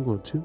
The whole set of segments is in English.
Want to?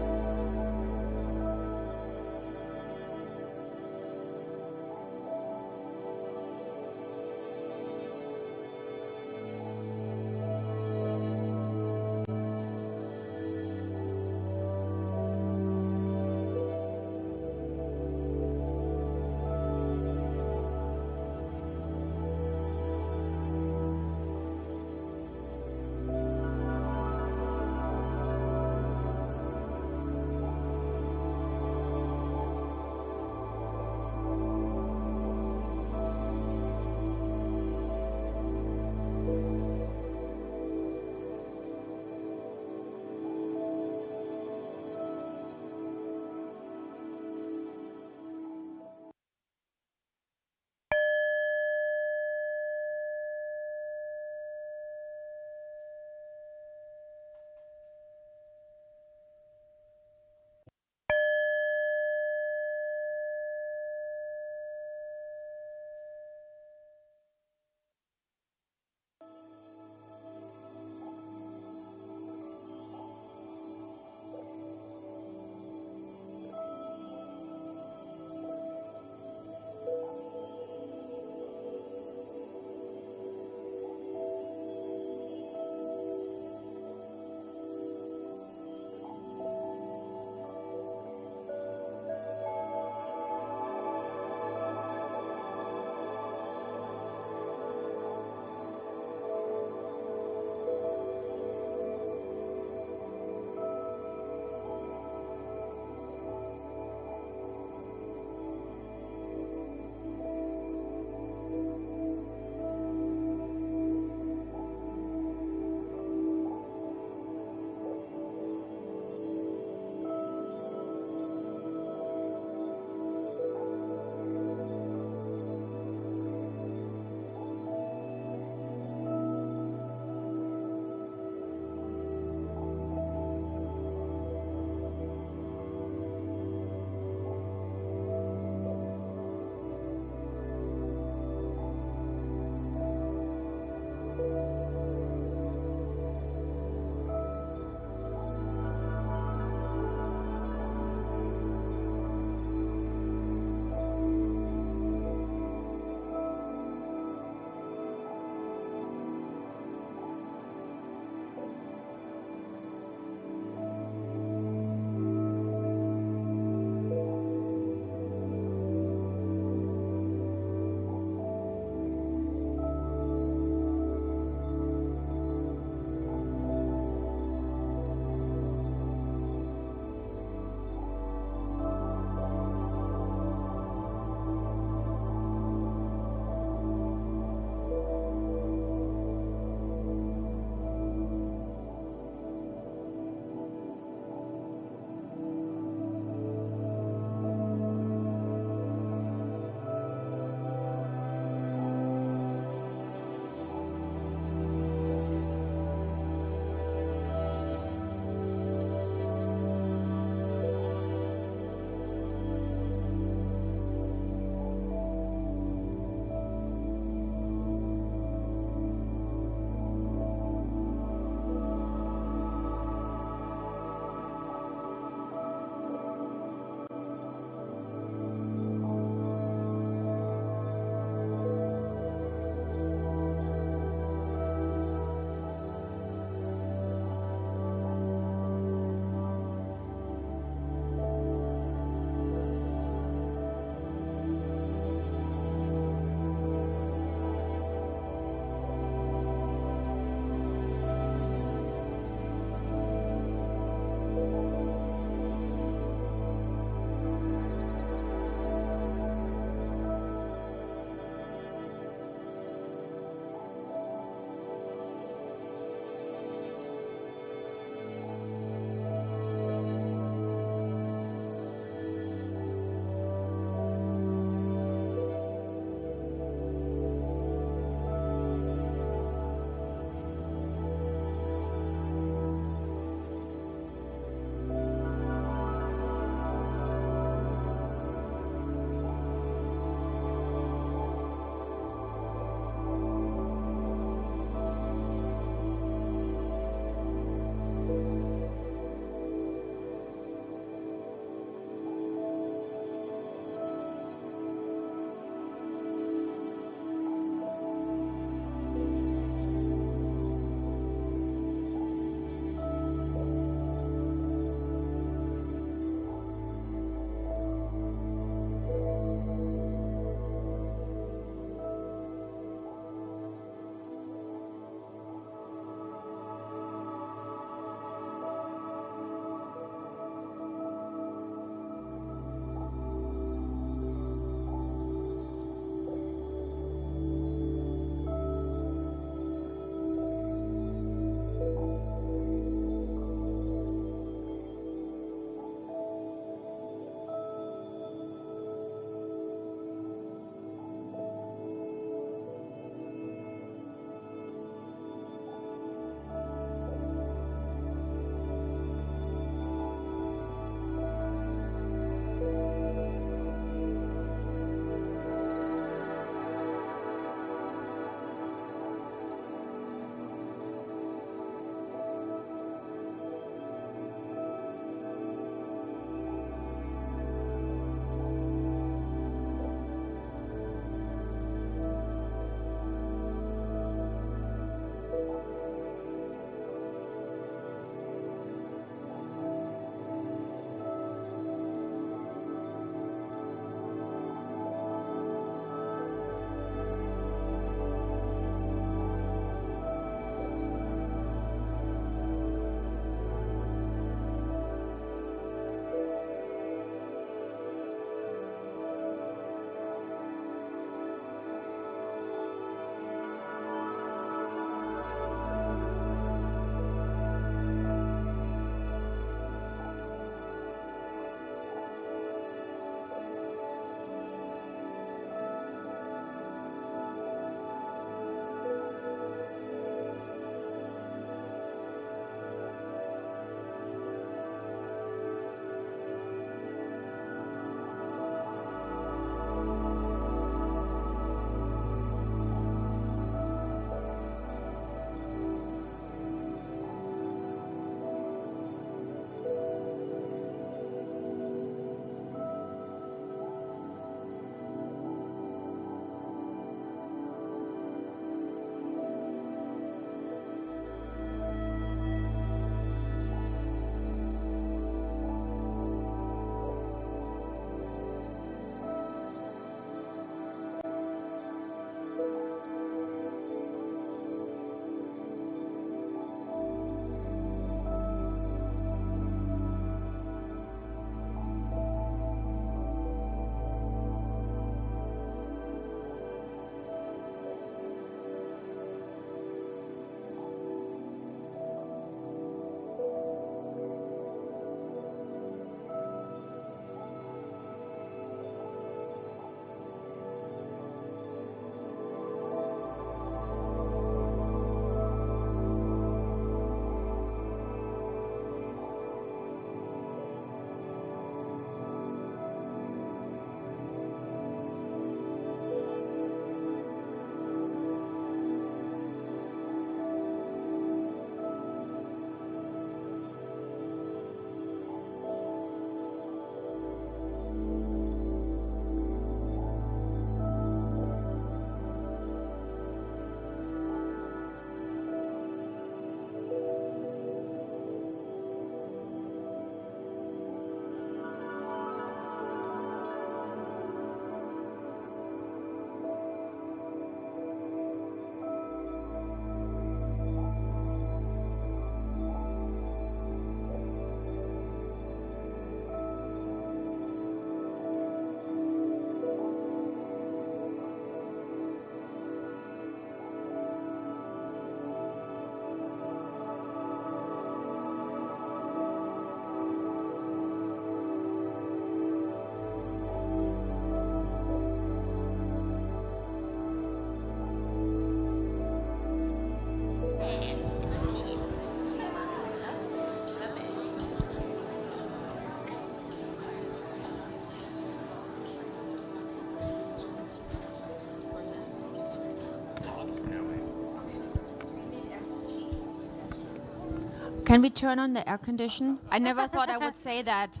Can we turn on the air condition? I never thought I would say that.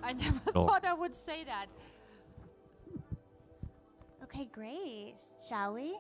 I never thought I would say that. Okay, great. Shall we?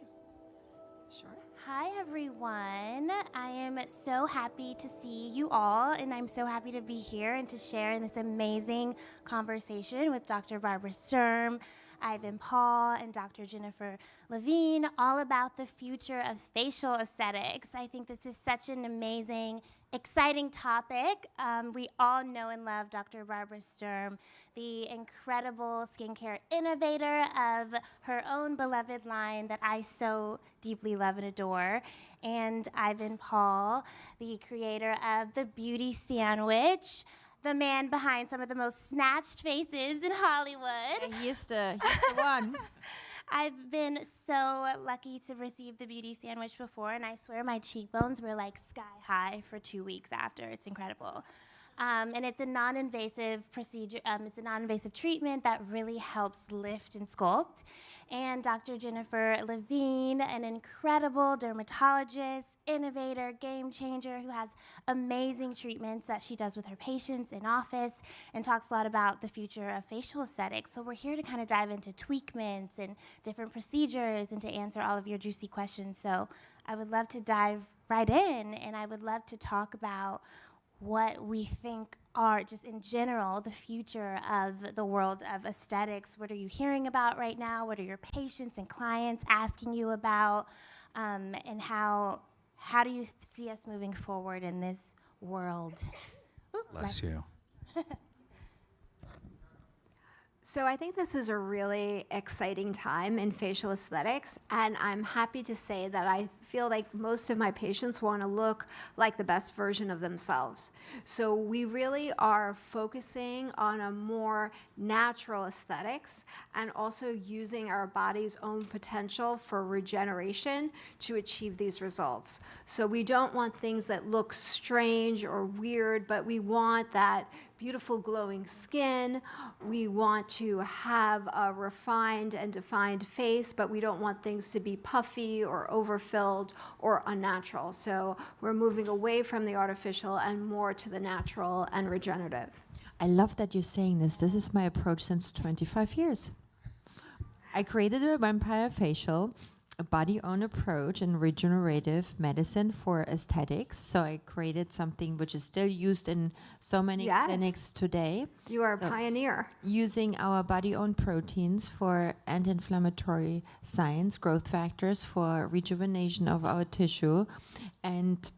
Sure. Hi, everyone. I am so happy to see you all, and I'm so happy to be here and to share in this amazing conversation with Dr. Barbara Sturm, Ivan Paul, and Dr. Jennifer Levine, all about the future of facial aesthetics. I think this is such an amazing, exciting topic. We all know and love Dr. Barbara Sturm, the incredible skincare innovator of her own beloved line that I so deeply love and adore, and Ivan Paul, the creator of the Beauty Sandwich, the man behind some of the most snatched faces in Hollywood. Yeah, he's the one. I've been so lucky to receive the Beauty Sandwich before, and I swear my cheekbones were like sky high for 2 weeks after. It's incredible. And it's a non-invasive procedure. It's a non-invasive treatment that really helps lift and sculpt. And Dr. Jennifer Levine, an incredible dermatologist, innovator, game changer, who has amazing treatments that she does with her patients in office and talks a lot about the future of facial aesthetics. So we're here to kind of dive into tweakments and different procedures and to answer all of your juicy questions. So I would love to dive right in, and I would love to talk about what we think are, just in general, the future of the world of aesthetics. What are you hearing about right now? What are your patients and clients asking you about? And how do you see us moving forward in this world? Ooh, Bless you. So I think this is a really exciting time in facial aesthetics, and I'm happy to say that I feel like most of my patients want to look like the best version of themselves. So we really are focusing on a more natural aesthetics and also using our body's own potential for regeneration to achieve these results. So we don't want things that look strange or weird, but we want that beautiful glowing skin. We want to have a refined and defined face, but we don't want things to be puffy or overfilled or unnatural. So we're moving away from the artificial and more to the natural and regenerative. I love that you're saying this. This is my approach since 25 years. I created a vampire facial, a body-owned approach in regenerative medicine for aesthetics. So I created something which is still used in so many clinics today. You are a pioneer. Using our body-owned proteins for anti-inflammatory science, growth factors for rejuvenation of our tissue. And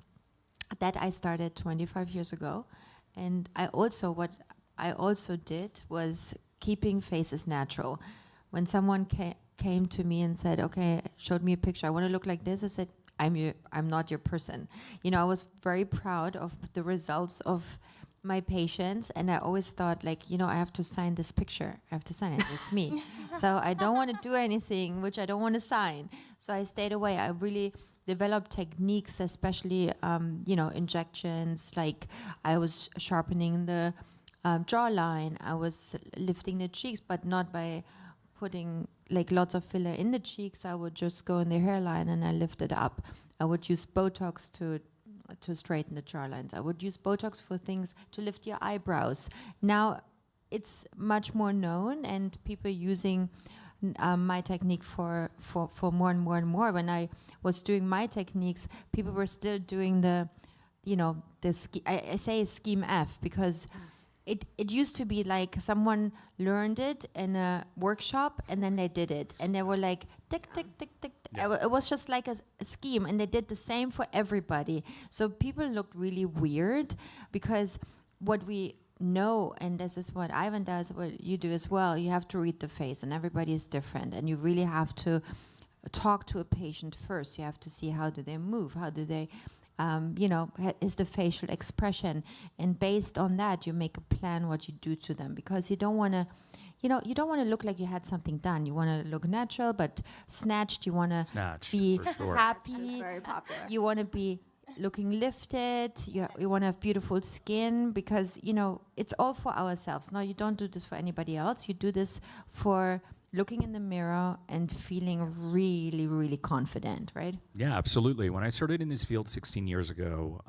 that I started 25 years ago. And what I also did was keeping faces natural. When someone came to me and said, okay, showed me a picture, I want to look like this, I said, I'm not your person. You know, I was very proud of the results of my patients, and I always thought, like, you know, I have to sign this picture. I have to sign it. It's me. So I don't want to do anything which I don't want to sign. So I stayed away. I really developed techniques, especially, you know, injections. Like I was sharpening the jawline. I was lifting the cheeks, but not by putting like lots of filler in the cheeks. I would just go in the hairline and I lift it up. I would use Botox to straighten the jawlines. I would use Botox for things to lift your eyebrows. Now it's much more known, and people using my technique for more and more and more. When I was doing my techniques, people were still doing the, you know, I say scheme F because it used to be like someone learned it in a workshop and then they did it. And they were like, tick, tick, tick, tick. Yeah. It was just like a scheme, and they did the same for everybody. So people looked really weird because what we know, and this is what Ivan does, what you do as well, you have to read the face, and everybody is different. And you really have to talk to a patient first. You have to see how do they move, how do they... you know, is the facial expression, and based on that, you make a plan what you do to them, because you don't want to, you know, you don't want to look like you had something done. You want to look natural, but snatched. You want to be happy. That's very popular. You want to be looking lifted. You want to have beautiful skin, because, you know, it's all for ourselves. No, you don't do this for anybody else. You do this for looking in the mirror and feeling really, really confident, right? Yeah, absolutely. When I started in this field 16 years ago,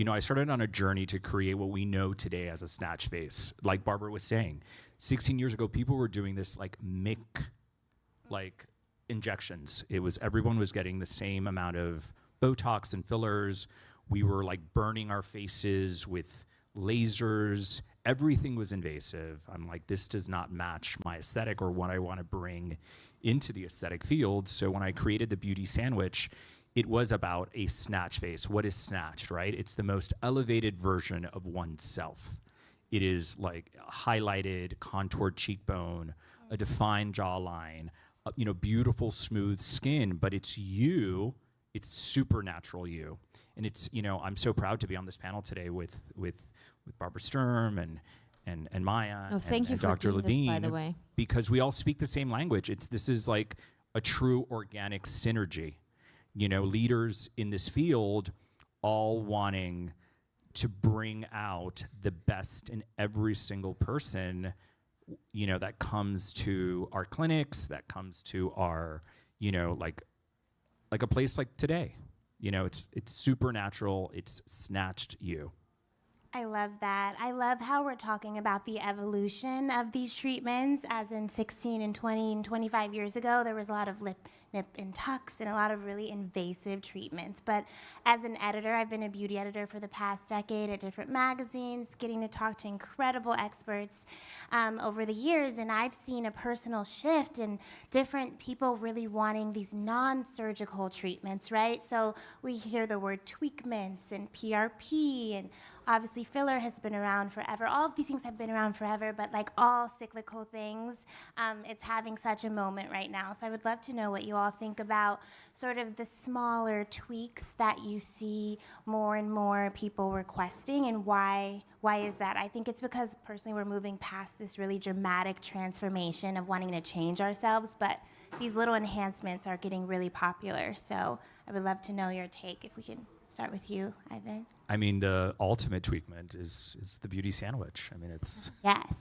I started on a journey to create what we know today as a snatch face. Like Barbara was saying, 16 years ago, people were doing this like injections. Everyone was getting the same amount of Botox and fillers. We were like burning our faces with lasers. Everything was invasive. I'm like, this does not match my aesthetic or what I want to bring into the aesthetic field. So when I created the beauty sandwich, it was about a snatch face. What is snatched, right? It's the most elevated version of oneself. It is like a highlighted, contoured cheekbone, a defined jawline, beautiful, smooth skin, but it's you. It's supernatural you. And it's, I'm so proud to be on this panel today with Barbara Sturm and Maya Thank you and for Dr. doing Levine, this, by the way. because we all speak the same language. This is like a true organic synergy. Leaders in this field all wanting to bring out the best in every single person, that comes to our clinics, that comes to our, like a place like today. It's supernatural. It's snatched you. I love that. I love how we're talking about the evolution of these treatments, as in 16 and 20 and 25 years ago, there was a lot of lip, nip, and tucks and a lot of really invasive treatments. But as an editor, I've been a beauty editor for the past decade at different magazines, getting to talk to incredible experts over the years, and I've seen a personal shift in different people really wanting these non-surgical treatments, right? So we hear the word tweakments and PRP, and obviously filler has been around forever. All of these things have been around forever, but like all cyclical things, it's having such a moment right now. So I would love to know what you all think about sort of the smaller tweaks that you see more and more people requesting, and why is that? I think it's because personally we're moving past this really dramatic transformation of wanting to change ourselves, but these little enhancements are getting really popular. So I would love to know your take, if we can start with you, Ivan. I mean, the ultimate tweakment is the beauty sandwich. I mean, it's... Yes.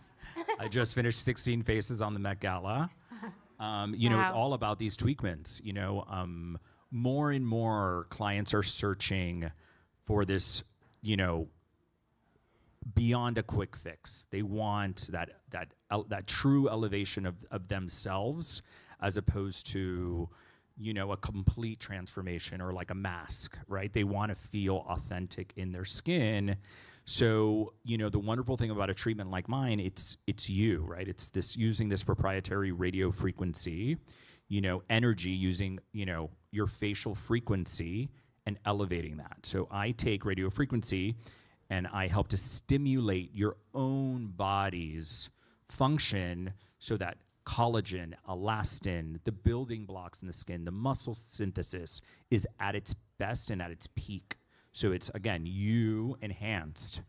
I just finished 16 Faces on the Met Gala. Wow. It's all about these tweakments. More and more clients are searching for this, beyond a quick fix. They want that true elevation of themselves, as opposed to, a complete transformation or like a mask, right? They want to feel authentic in their skin. So, the wonderful thing about a treatment like mine, it's you, right? It's using this proprietary radio frequency, energy, using, your facial frequency and elevating that. So I take radio frequency and I help to stimulate your own body's function so that collagen, elastin, the building blocks in the skin, the muscle synthesis is at its best and at its peak. So it's, again, you enhanced,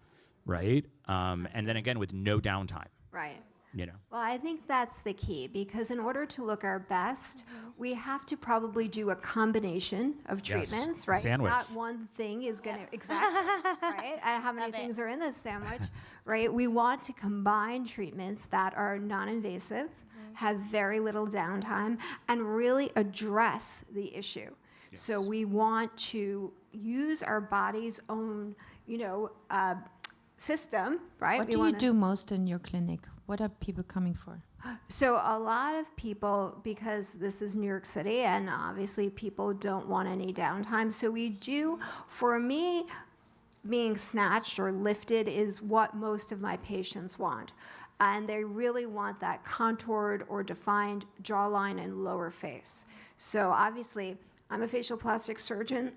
right? And then again, with no downtime. Right. Well, I think that's the key, because in order to look our best, we have to probably do a combination of treatments, right? Sandwich. Not one thing is going to, exactly, right? And how many things are in this sandwich, right? We want to combine treatments that are non-invasive, have very little downtime, and really address the issue. Yes. So we want to use our body's own, system, right? What do you do most in your clinic? What are people coming for? So a lot of people, because this is New York City, and obviously people don't want any downtime. So we do, for me, being snatched or lifted is what most of my patients want. And they really want that contoured or defined jawline and lower face. So obviously, I'm a facial plastic surgeon.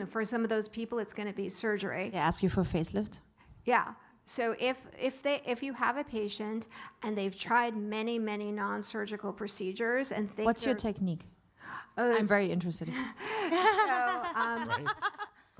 For some of those people, it's going to be surgery. They ask you for facelift? Yeah. So if you have a patient and they've tried many non-surgical procedures and think what's your technique? I'm very interested. right?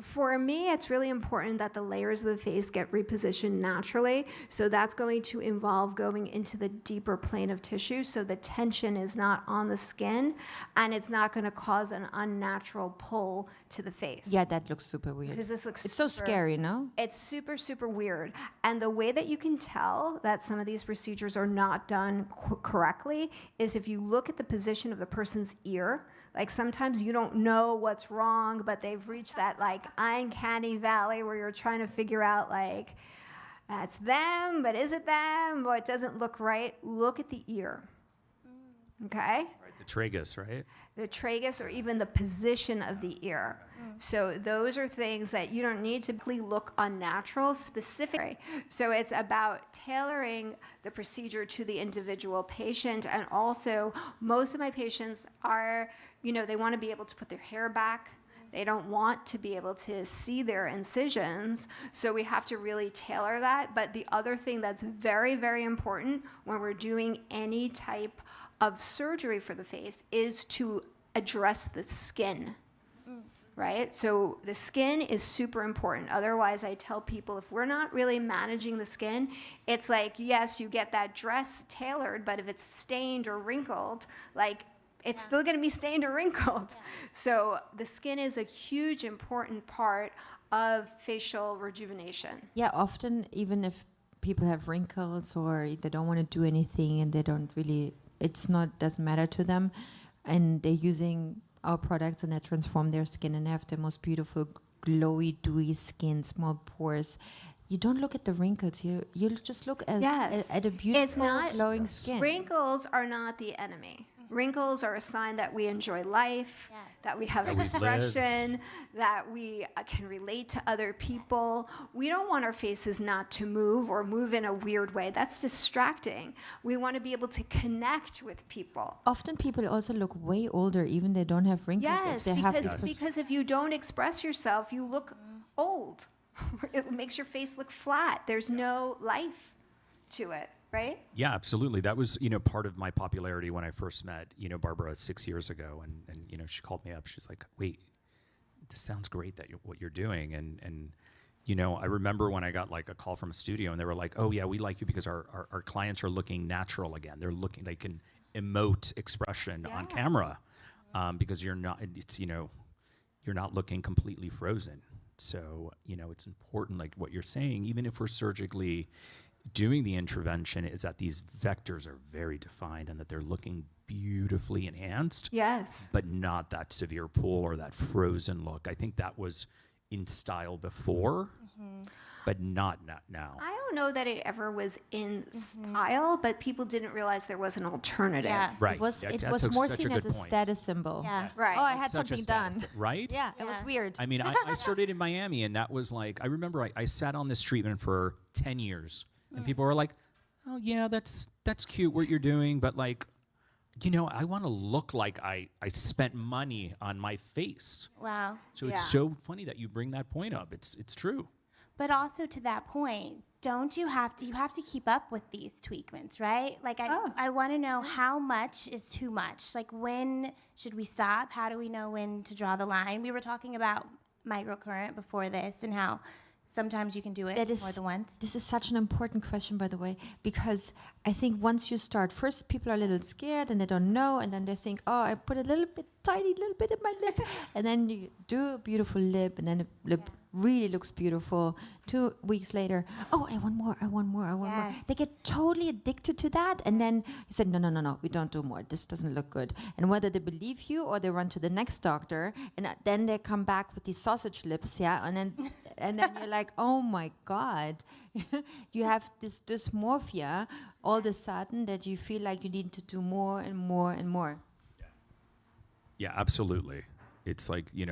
For me, it's really important that the layers of the face get repositioned naturally. So that's going to involve going into the deeper plane of tissue, so the tension is not on the skin, and it's not going to cause an unnatural pull to the face. Yeah, that looks super weird. Because this looks it's so scary, no? It's super weird. And the way that you can tell that some of these procedures are not done correctly is if you look at the position of the person's ear. Like sometimes you don't know what's wrong, but they've reached that like uncanny valley where you're trying to figure out like, that's them, but is it them? Well, it doesn't look right. Look at the ear. Okay? Right, the tragus, right? The tragus, or even the position of the ear. So those are things that you don't need to look unnatural specifically. So it's about tailoring the procedure to the individual patient. And also, most of my patients are, they want to be able to put their hair back. They don't want to be able to see their incisions, so we have to really tailor that. But the other thing that's very, very important when we're doing any type of surgery for the face is to address the skin, right? So the skin is super important. Otherwise, I tell people if we're not really managing the skin, it's like, yes, you get that dress tailored, but if it's stained or wrinkled, like, it's still going to be stained or wrinkled. So the skin is a huge, important part of facial rejuvenation. Yeah, often even if people have wrinkles or they don't want to do anything and they don't really, doesn't matter to them, and they're using our products and they transform their skin and have the most beautiful, glowy, dewy skin, small pores. You don't look at the wrinkles. You just look at a beautiful, glowing skin. Wrinkles are not the enemy. Wrinkles are a sign that we enjoy life, that we have That we've expression, that we can relate to other people. We don't want our faces not to move or move in a weird way. That's distracting. We want to be able to connect with people. Often people also look way older, even they don't have wrinkles. Yes, if they because if you don't express yourself, you look old. It makes your face look flat. There's no life to it. Right? Yeah, absolutely. That was, part of my popularity when I first met, Barbara 6 years ago. And she called me up. She's like, wait, this sounds great that what you're doing. And I remember when I got like a call from a studio and they were like, oh yeah, we like you because our clients are looking natural again. They can emote expression on camera because you're not looking completely frozen. So, it's important, like what you're saying, even if we're surgically doing the intervention, is that these vectors are very defined and that they're looking beautifully enhanced. Yes. But not that severe pull or that frozen look. I think that was in style before, but not now. I don't know that it ever was in style, but people didn't realize there was an alternative. Yeah. Right. It was, Yeah, it that's was more such a seen good as a point. status symbol. Yeah. Right. Oh, I had Such a something done. status, right? Yeah, it was weird. I mean, I started in Miami, and that was like, I remember I sat on this treatment for 10 years, and people were like, oh, yeah, that's cute what you're doing, but like, I want to look like I spent money on my face. Wow. So it's so funny that you bring that point up. It's true. But also to that point, you have to keep up with these tweakments, right? Like I want to know how much is too much. Like when should we stop? How do we know when to draw the line? We were talking about microcurrent before this and how sometimes you can do it more than once. This is such an important question, by the way, because I think once you start, first people are a little scared and they don't know, and then they think, oh, I put a tiny little bit in my lip, and then you do a beautiful lip, and then the lip really looks beautiful. 2 weeks later, oh, I want more. They get totally addicted to that, and then you said, no, we don't do more. This doesn't look good. And whether they believe you or they run to the next doctor, and then they come back with these sausage lips, and then you're like, oh my God, you have this dysmorphia all of a sudden that you feel like you need to do more and more and more. Yeah, absolutely. It's like, you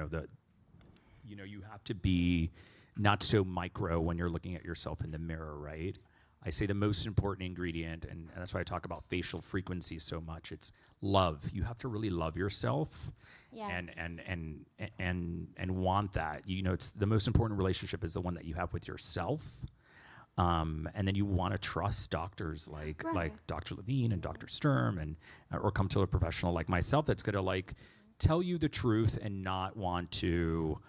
have to be not so micro when you're looking at yourself in the mirror, right? I say the most important ingredient, and that's why I talk about facial frequency so much. It's love. You have to really love yourself, and want that. It's the most important relationship is the one that you have with yourself, and then you want to trust doctors like Dr. Levine and Dr. Sturm, and or come to a professional like myself that's gonna like tell you the truth and not want to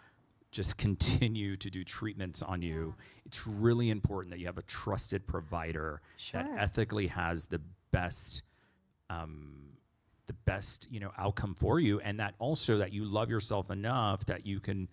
just continue to do treatments on you. It's really important that you have a trusted provider that ethically has the best outcome for you, and that also that you love yourself enough that you can,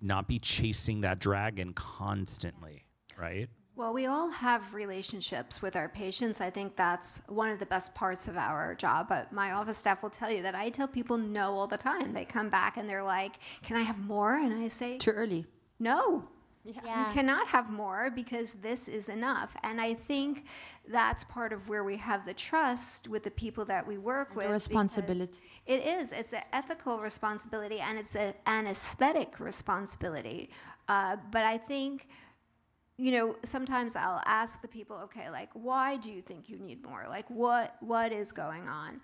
not be chasing that dragon constantly, right? Well, we all have relationships with our patients. I think that's one of the best parts of our job. But my office staff will tell you that I tell people no all the time. They come back and they're like, "Can I have more?" And I say, Too early. "No. Yeah. You cannot have more because this is enough." And I think that's part of where we have the trust with the people that we work with. The responsibility. It is. It's an ethical responsibility and it's an aesthetic responsibility. But I think, you know, sometimes I'll ask the people, okay, like, why do you think you need more? Like, what is going on?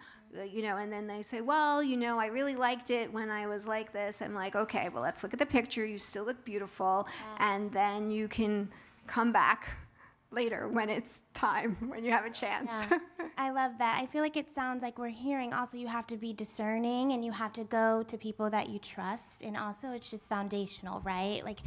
You know, and then they say, well, you know, I really liked it when I was like this. I'm like, okay, well, let's look at the picture. You still look beautiful. And then you can come back later when it's time, when you have a chance. Yeah. I love that. I feel like it sounds like we're hearing also you have to be discerning and you have to go to people that you trust, and also it's just foundational, right? Like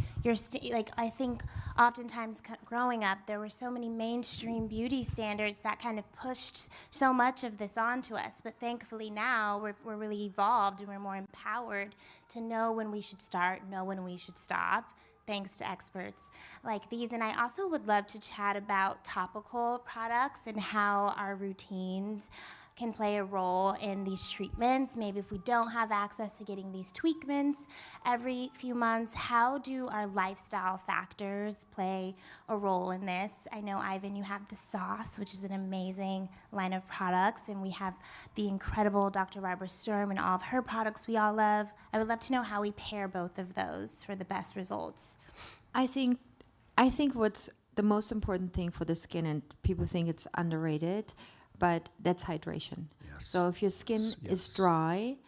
like I think oftentimes growing up there were so many mainstream beauty standards that kind of pushed so much of this onto us, but thankfully now we're really evolved and we're more empowered to know when we should start, know when we should stop, thanks to experts like these. And I also would love to chat about topical products and how our routines can play a role in these treatments. Maybe if we don't have access to getting these tweakments every few months, how do our lifestyle factors play a role in this? I know, Ivan, you have the sauce, which is an amazing line of products, and we have the incredible Dr. Barbara Sturm and all of her products we all love. I would love to know how we pair both of those for the best results. I think what's the most important thing for the skin, and people think it's underrated, but that's hydration. Yes. So if your skin is Yes. dry,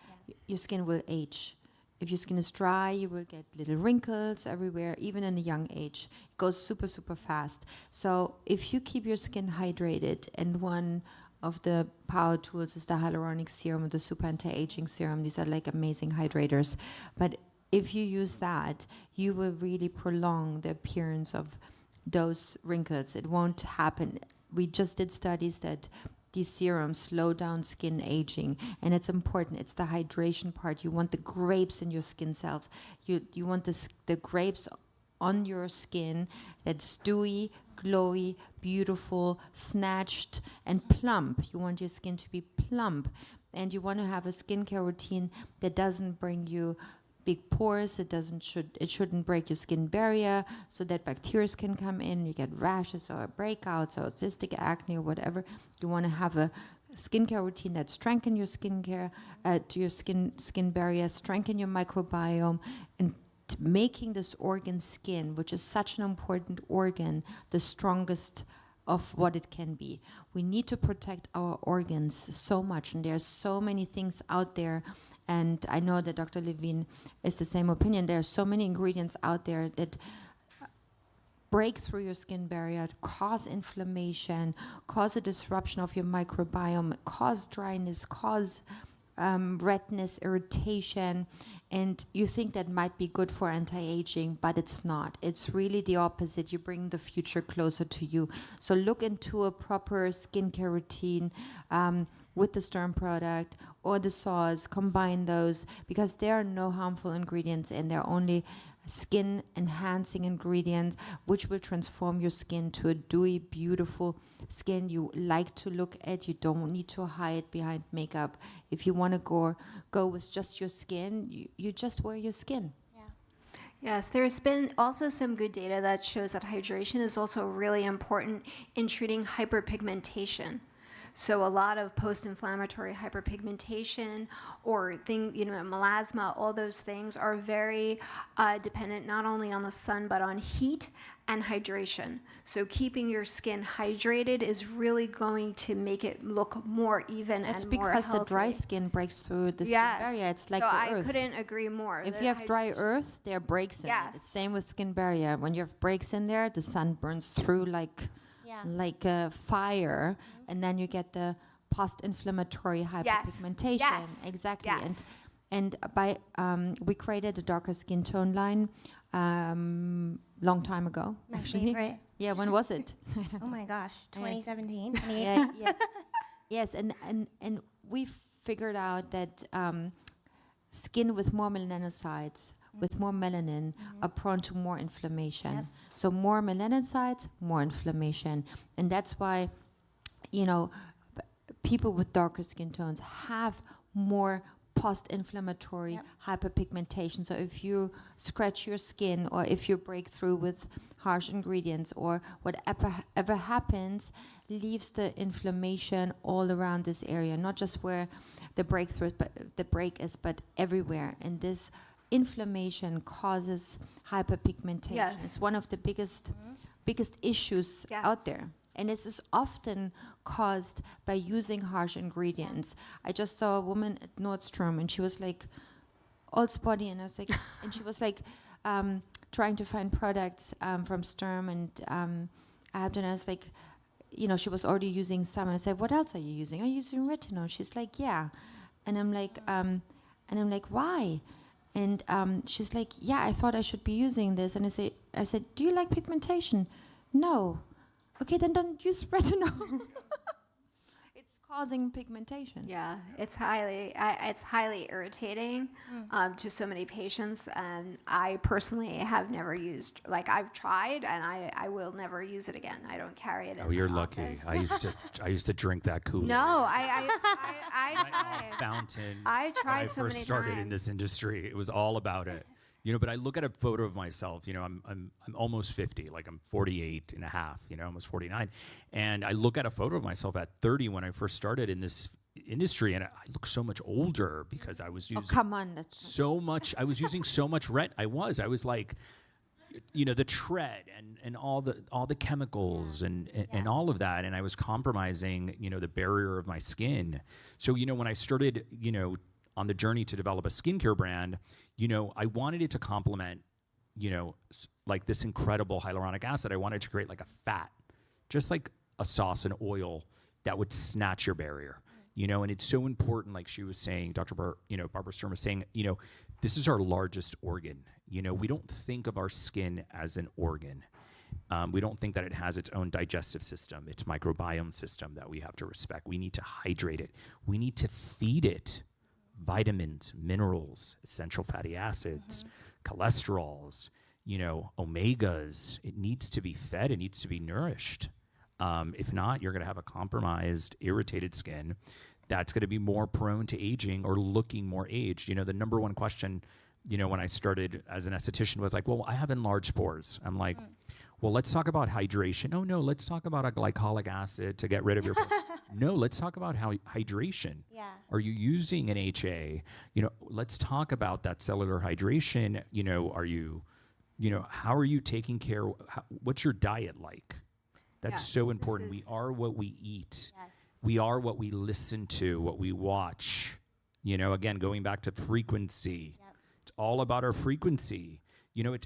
your skin will age. If your skin is dry, you will get little wrinkles everywhere, even in a young age. It goes super, super fast. So if you keep your skin hydrated, and one of the power tools is the hyaluronic serum or the super anti-aging serum, these are like amazing hydrators. But if you use that, you will really prolong the appearance of those wrinkles. It won't happen. We just did studies that these serums slow down skin aging, and it's important. It's the hydration part. You want the grapes in your skin cells. You want the grapes on your skin that's dewy, glowy, beautiful, snatched, and plump. You want your skin to be plump, and you want to have a skincare routine that doesn't bring you big pores. It shouldn't break your skin barrier so that bacteria can come in. You get rashes or breakouts or cystic acne or whatever. You want to have a skincare routine that strengthens your skincare, to your skin barrier, strengthen your microbiome, and making this organ skin, which is such an important organ, the strongest of what it can be. We need to protect our organs so much, and there's so many things out there. And I know that Dr. Levine is the same opinion. There are so many ingredients out there that break through your skin barrier, cause inflammation, cause a disruption of your microbiome, cause dryness, cause redness, irritation, and you think that might be good for anti-aging, but it's not. It's really the opposite. You bring the future closer to you. So look into a proper skincare routine with the Sturm product or the sauce. Combine those, because there are no harmful ingredients in there, only skin enhancing ingredients which will transform your skin to a dewy, beautiful skin you like to look at. You don't need to hide behind makeup. If you want to go with just your skin, you just wear your skin. Yes, there's been also some good data that shows that hydration is also really important in treating hyperpigmentation. So a lot of post-inflammatory hyperpigmentation or melasma, all those things are very dependent not only on the sun but on heat and hydration. So keeping your skin hydrated is really going to make it look more even That's and more because healthy. the dry skin breaks through the skin Yes. barrier. It's like so the I earth. couldn't agree more. If The you have dry hydration- earth, there are breaks in Yes. it. It's same with skin barrier. When you have breaks in there, the sun burns through like a fire, and then you get the post-inflammatory hyperpigmentation. Yes. Exactly. Yes. And by we created a darker skin tone line long time ago. My actually. favorite. Yeah, when was it? Oh my gosh, 2017, 2018. Yeah, yes. Yes, and we figured out that skin with more melanocytes with more melanin are prone to more inflammation. So more melanocytes, more inflammation. And that's why, people with darker skin tones have more post-inflammatory hyperpigmentation. So if you scratch your skin, or if you break through with harsh ingredients, or whatever happens, leaves the inflammation all around this area, not just where the breakthrough, but the break is, but everywhere. And this inflammation causes hyperpigmentation. Yes. It's one of the biggest issues out there. And this is often caused by using harsh ingredients. I just saw a woman at Sturm, and she was like all spotty, and I was like, and she was like trying to find products from Sturm, and I was like, she was already using some. I said, what else are you using? Are you using retinol? She's like, yeah. And I'm like, why? And she's like, yeah, I thought I should be using this. And I said, do you like pigmentation? No. Okay, then don't use retinol. It's causing pigmentation. Yeah, it's highly irritating to so many patients, and I personally have never used. Like, I've tried, and I will never use it again. I don't carry it. Oh, you're lucky. I used to drink that Kool-Aid. No, I Fountain. I tried when I so first many started in times. this industry. It was all about it. But I look at a photo of myself, I'm almost 50, like I'm 48 and a half, almost 49. And I look at a photo of myself at 30 when I first started in this industry, and I look so much older because I was using come on, that's so much. I was using so much I was like, the tread and all the chemicals and all of that. And I was compromising, the barrier of my skin. So, when I started, on the journey to develop a skincare brand, I wanted it to complement, like this incredible hyaluronic acid. I wanted to create like a fat, just like a sauce and oil that would snatch your barrier, and it's so important. Like she was saying, Barbara Sturm was saying, this is our largest organ. We don't think of our skin as an organ. We don't think that it has its own digestive system, its microbiome system that we have to respect. We need to hydrate it. We need to feed it vitamins, minerals, essential fatty acids, cholesterols, omegas. It needs to be fed. It needs to be nourished. If not, you're going to have a compromised, irritated skin that's going to be more prone to aging or looking more aged. The number one question, when I started as an esthetician was like, well, I have enlarged pores. I'm like, well, let's talk about hydration. Oh, no, let's talk about a glycolic acid to get rid of your pores. No, let's talk about hydration. Yeah. Are you using an HA? Let's talk about that cellular hydration. How are you taking care? What's your diet like? That's so important. We are what we eat. Yes. We are what we listen to, what we watch. Again, going back to frequency. Yep. It's all about our frequency.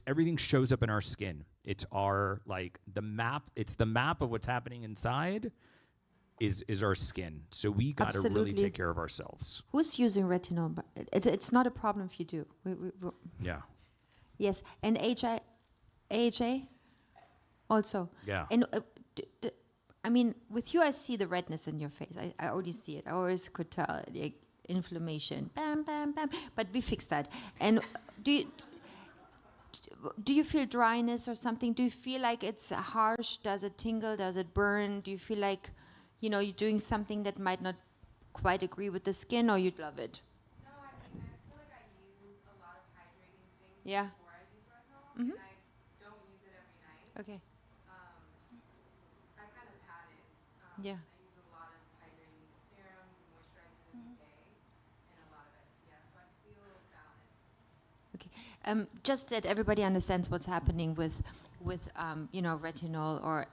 Everything shows up in our skin. It's our, the map. It's the map of what's happening inside is our skin. So we got to really take care of ourselves. Who's using retinol? It's not a problem if you do. Yeah. Yes, and AHA also. Yeah. And with you, I see the redness in your face. I already see it. I always could tell, like, inflammation. Bam, bam, bam. But we fix that. And do you feel dryness or something? Do you feel like it's harsh? Does it tingle? Does it burn? Do you feel like, you're doing something that might not quite agree with the skin, or you'd love it? No, I feel like I use a lot of hydrating things Yeah. before I use retinol, and I don't use it every night. Okay. I kind of pad it. Yeah. I use a lot of hydrating serums and moisturizers in the day, and a lot of SPF, so I feel balanced. Okay. Just that everybody understands what's happening with retinol or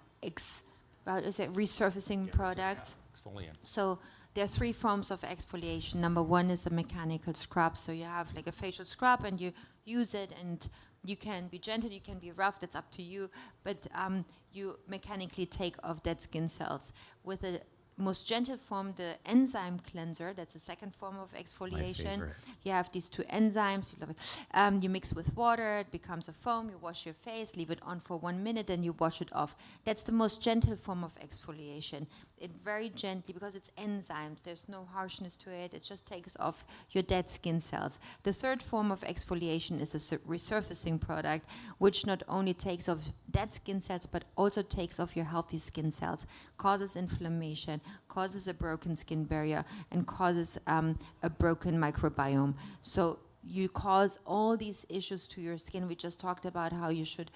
resurfacing product. Exfoliants. So there are 3 forms of exfoliation. Number 1 is a mechanical scrub. So you have like a facial scrub, and you use it, and you can be gentle, you can be rough. That's up to you. But you mechanically take off dead skin cells. With a most gentle form, the enzyme cleanser. That's the second form of exfoliation. favorite. You have these two enzymes. You love it. You mix with water. It becomes a foam. You wash your face. Leave it on for 1 minute, and you wash it off. That's the most gentle form of exfoliation. It very gently, because it's enzymes. There's no harshness to it. It just takes off your dead skin cells. The third form of exfoliation is a resurfacing product, which not only takes off dead skin cells, but also takes off your healthy skin cells, causes inflammation, causes a broken skin barrier, and causes a broken microbiome. So you cause all these issues to your skin. We just talked about how you should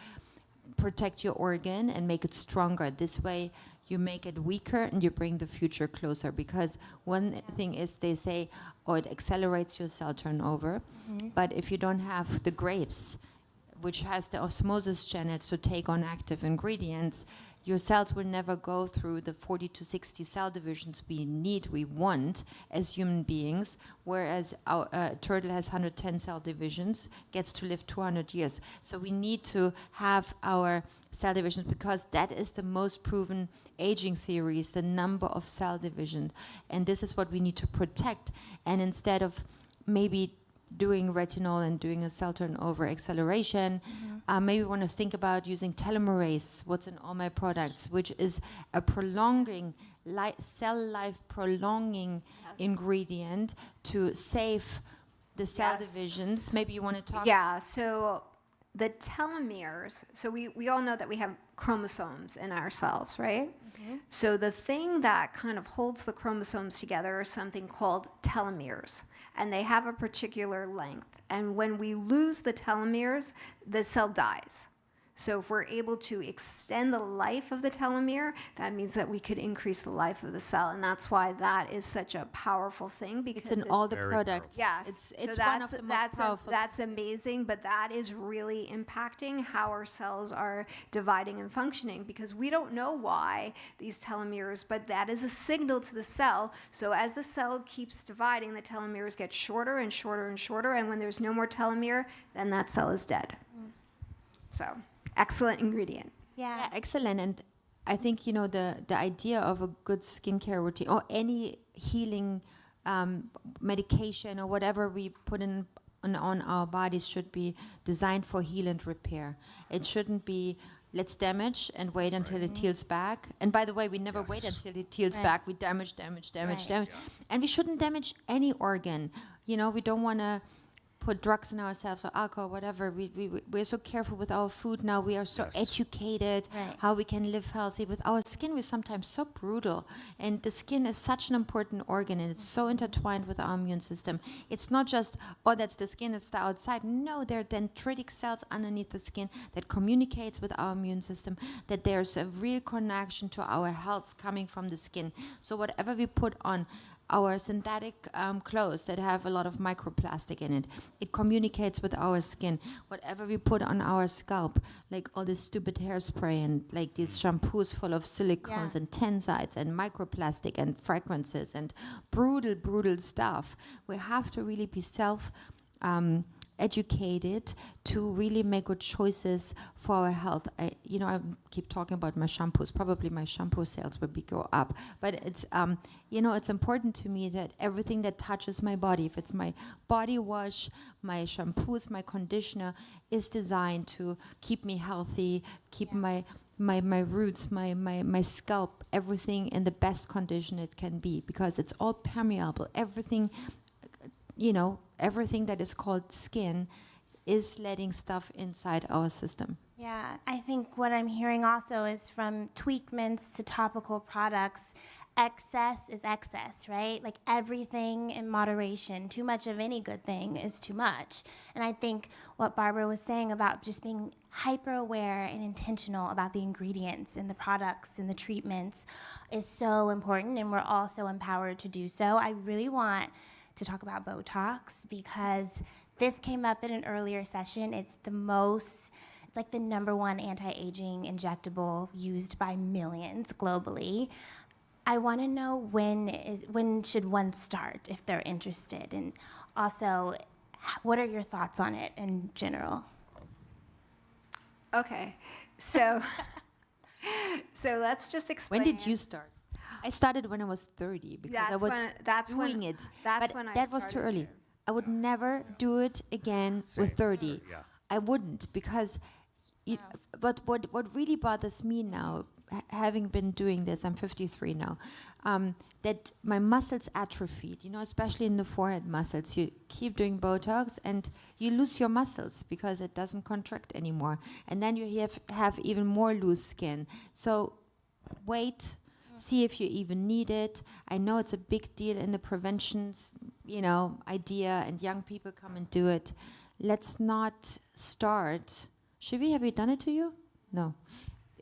protect your organ and make it stronger. This way you make it weaker and you bring the future closer, because one thing is they say, oh, it accelerates your cell turnover, but if you don't have the grapes, which has the osmosis channels to take on active ingredients, your cells will never go through the 40 to 60 cell divisions we want as human beings, whereas our turtle has 110 cell divisions, gets to live 200 years. So we need to have our cell divisions, because that is the most proven aging theory, is the number of cell divisions. And this is what we need to protect. And instead of maybe doing retinol and doing a cell turnover acceleration, maybe we want to think about using telomerase, what's in all my products, which is a prolonging, cell life prolonging ingredient to save the cell divisions. Maybe you want to talk. Yeah, so the telomeres, so we all know that we have chromosomes in our cells, right? So the thing that kind of holds the chromosomes together is something called telomeres, and they have a particular length. And when we lose the telomeres, the cell dies. So if we're able to extend the life of the telomere, that means that we could increase the life of the cell. And that's why that is such a powerful thing, because It's in all the Very products. Yes, It's so one of the most powerful. that's amazing, but that is really impacting how our cells are dividing and functioning, because we don't know why these telomeres, but that is a signal to the cell. So as the cell keeps dividing, the telomeres get shorter and shorter and shorter, and when there's no more telomere, then that cell is dead. So, excellent ingredient. Yeah, excellent. And I think, you know, the idea of a good skincare routine or any healing medication or whatever we put in on our bodies should be designed for heal and repair. It shouldn't be, let's damage and wait until it heals back. And by the way, we never wait until it heals back. We damage. And we shouldn't damage any organ. You know, we don't want to put drugs in ourselves or alcohol, whatever. We're so careful with our food now. We are so educated how we can live healthy. With our skin, we're sometimes so brutal. And the skin is such an important organ, and it's so intertwined with our immune system. It's not just, oh, that's the skin, it's the outside. No, there are dendritic cells underneath the skin that communicates with our immune system, that there's a real connection to our health coming from the skin. So whatever we put on our synthetic clothes that have a lot of microplastic in it, it communicates with our skin. Whatever we put on our scalp, like all this stupid hairspray and like these shampoos full of silicones and tensides and microplastic and fragrances and brutal stuff. We have to really be educated to really make good choices for our health. I keep talking about my shampoos. Probably my shampoo sales will go up. But it's, it's important to me that everything that touches my body, if it's my body wash, my shampoos, my conditioner, is designed to keep me healthy, keep my roots, my scalp, everything in the best condition it can be, because it's all permeable. Everything that is called skin is letting stuff inside our system. Yeah, I think what I'm hearing also is from tweakments to topical products, excess is excess, right? Like everything in moderation. Too much of any good thing is too much. And I think what Barbara was saying about just being hyper aware and intentional about the ingredients and the products and the treatments is so important, and we're also empowered to do so. I really want to talk about Botox, because this came up in an earlier session. It's like the #1 anti-aging injectable used by millions globally. I want to know when should one start if they're interested, and also what are your thoughts on it in general? Okay, so let's just explain. When did you start? I started when I was 30 because I That's was when- that's when- doing it. that's but when I that was too started early. too. I would never do it again Same. with 30. Yeah. I wouldn't because but what really bothers me now, having been doing this, I'm 53 now, that my muscles atrophied, especially in the forehead muscles. You keep doing Botox and you lose your muscles because it doesn't contract anymore. And then you have even more loose skin. So wait, see if you even need it. I know it's a big deal in the prevention, idea, and young people come and do it. Let's not start. Shivi, have we done it to you? No.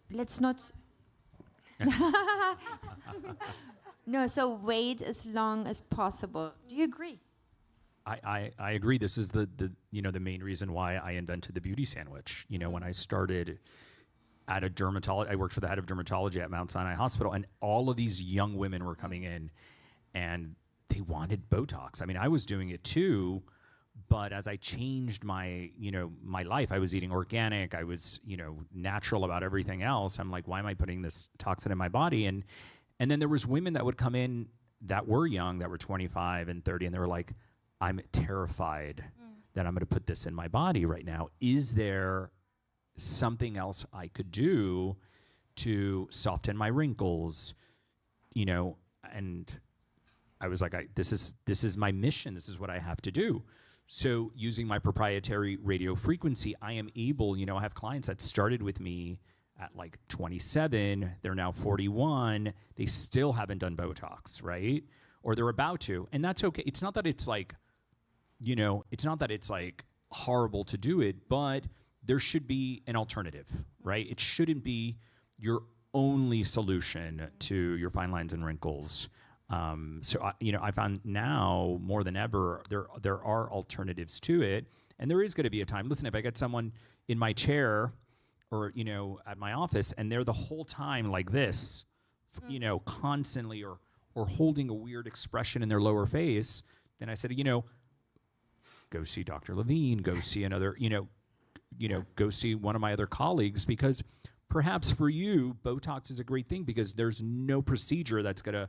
Let's not. No, so wait as long as possible. Do you agree? I agree. This is the main reason why I invented the beauty sandwich. When I started at a dermatology, I worked for the head of dermatology at Mount Sinai Hospital, and all of these young women were coming in, and they wanted Botox. I mean, I was doing it too, but as I changed my life, I was eating organic, I was, natural about everything else. I'm like, why am I putting this toxin in my body? And then there was women that would come in that were young, that were 25 and 30, and they were like, I'm terrified that I'm going to put this in my body right now. Is there something else I could do to soften my wrinkles? And I was like, this is my mission. This is what I have to do. So using my proprietary radio frequency, I am able, I have clients that started with me at like 27, they're now 41, they still haven't done Botox, right? Or they're about to, and that's okay. It's not that it's like, horrible to do it, but there should be an alternative, right? It shouldn't be your only solution to your fine lines and wrinkles. I found now more than ever there are alternatives to it, and there is going to be a time. Listen, if I get someone in my chair or at my office and they're the whole time like this, constantly or holding a weird expression in their lower face, then I said, go see Dr. Levine, go see another, go see one of my other colleagues, because perhaps for you, Botox is a great thing because there's no procedure that's going to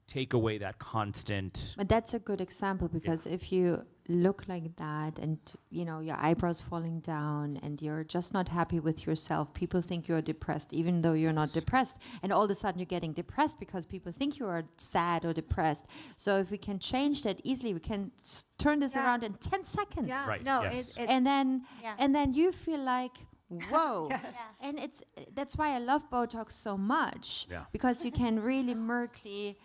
take away that constant. But that's a good example because if you look like that and, your eyebrows falling down and you're just not happy with yourself, people think you're depressed, even though you're not depressed. And all of a sudden you're getting depressed because people think you are sad or depressed. So if we can change that easily, we can turn this around in 10 seconds. Yeah, Right, no, yes. And then you feel like, whoa. And that's why I love Botox so much. Yeah. Because you can really murky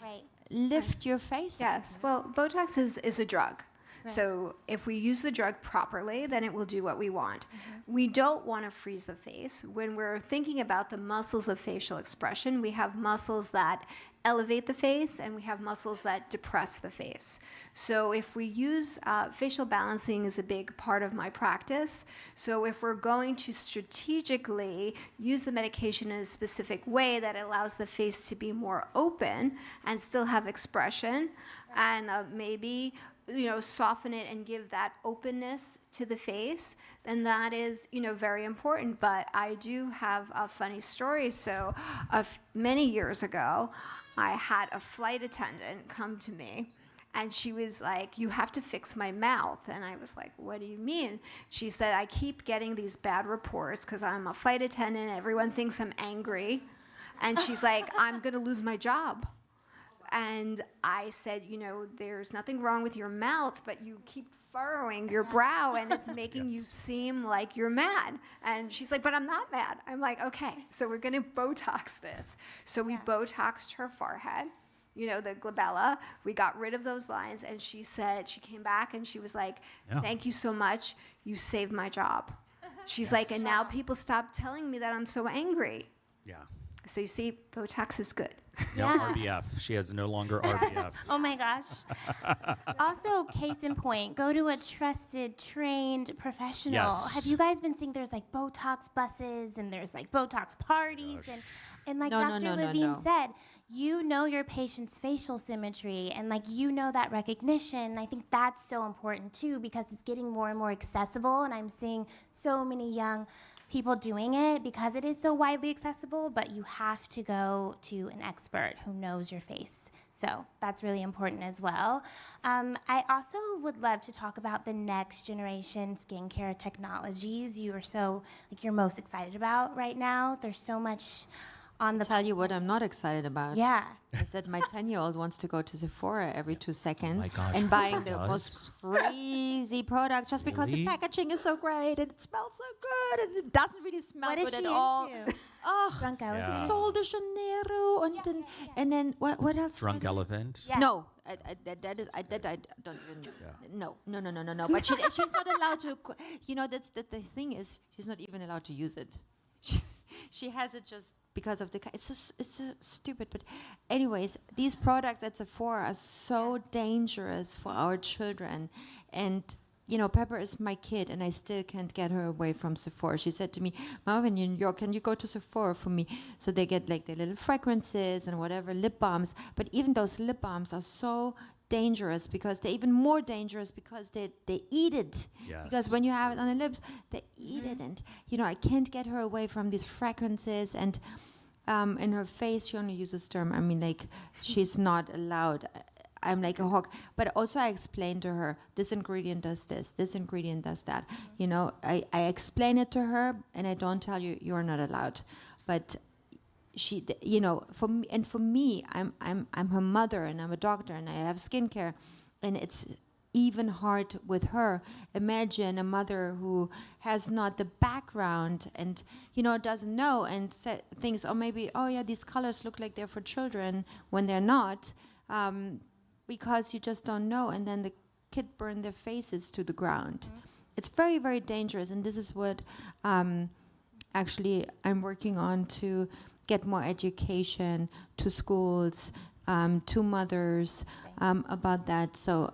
lift your face. Yes, well, Botox is a drug. So if we use the drug properly, then it will do what we want. We don't want to freeze the face. When we're thinking about the muscles of facial expression, we have muscles that elevate the face and we have muscles that depress the face. So if we use facial balancing is a big part of my practice. So if we're going to strategically use the medication in a specific way that allows the face to be more open and still have expression, and maybe soften it and give that openness to the face, then that is, very important. But I do have a funny story. So many years ago, I had a flight attendant come to me and she was like, you have to fix my mouth. And I was like, what do you mean? She said, I keep getting these bad reports because I'm a flight attendant. Everyone thinks I'm angry. And she's like, I'm going to lose my job. And I said, there's nothing wrong with your mouth, but you keep furrowing your brow and it's making you seem like you're mad. And she's like, but I'm not mad. I'm like, okay, so we're going to Botox this. So we Botoxed her forehead, the glabella. We got rid of those lines. And she said, she came back and she was like, thank you so much. You saved my job. She's like, and now people stop telling me that I'm so angry. Yeah. So you see, Botox is good. No, RBF. She has no longer RBF. Oh my gosh. Also, case in point, go to a trusted, trained professional. Yes. Have you guys been seeing there's like Botox buses and there's like Botox parties and like Dr. Levine said, your patient's facial symmetry and that recognition. I think that's so important too because it's getting more and more accessible, and I'm seeing so many young people doing it because it is so widely accessible, but you have to go to an expert who knows your face. So that's really important as well. I also would love to talk about the next generation skincare technologies you're most excited about right now. There's so much on the Tell you what I'm not excited about. Yeah. I said my 10-year-old wants to go to Sephora every 2 seconds my gosh, and buying he the does? most crazy products just because the Really? packaging is so great and it smells so good and it doesn't really smell What is good she at all. into? Oh, Drunk elephant. Yeah. Sol de Janeiro and then what else? Drunk elephant. Yeah. No, I don't even. No. But she's not allowed to. That's the thing is she's not even allowed to use it. She has it just because of the. It's so stupid. But anyways, these products at Sephora are so dangerous for our children, and. Pepper is my kid, and I still can't get her away from Sephora. She said to me, "Mom, in New York, can you go to Sephora for me?" So they get like their little fragrances and whatever lip balms. But even those lip balms are so dangerous because they're even more dangerous because they eat it. Yes. Because when you have it on the lips, they eat it, and I can't get her away from these fragrances and. In her face, she only uses Sturm. I mean, like she's not allowed. I'm like a hawk. But also I explained to her, this ingredient does this ingredient does that. I explain it to her and I don't tell you you're not allowed. But she, for me, I'm her mother and I'm a doctor and I have skincare and it's even hard with her. Imagine a mother who has not the background and, doesn't know and thinks, these colors look like they're for children when they're not. Because you just don't know, and then the kid burn their faces to the ground. It's very, very dangerous, and this is what actually I'm working on to get more education to schools, to mothers about that. So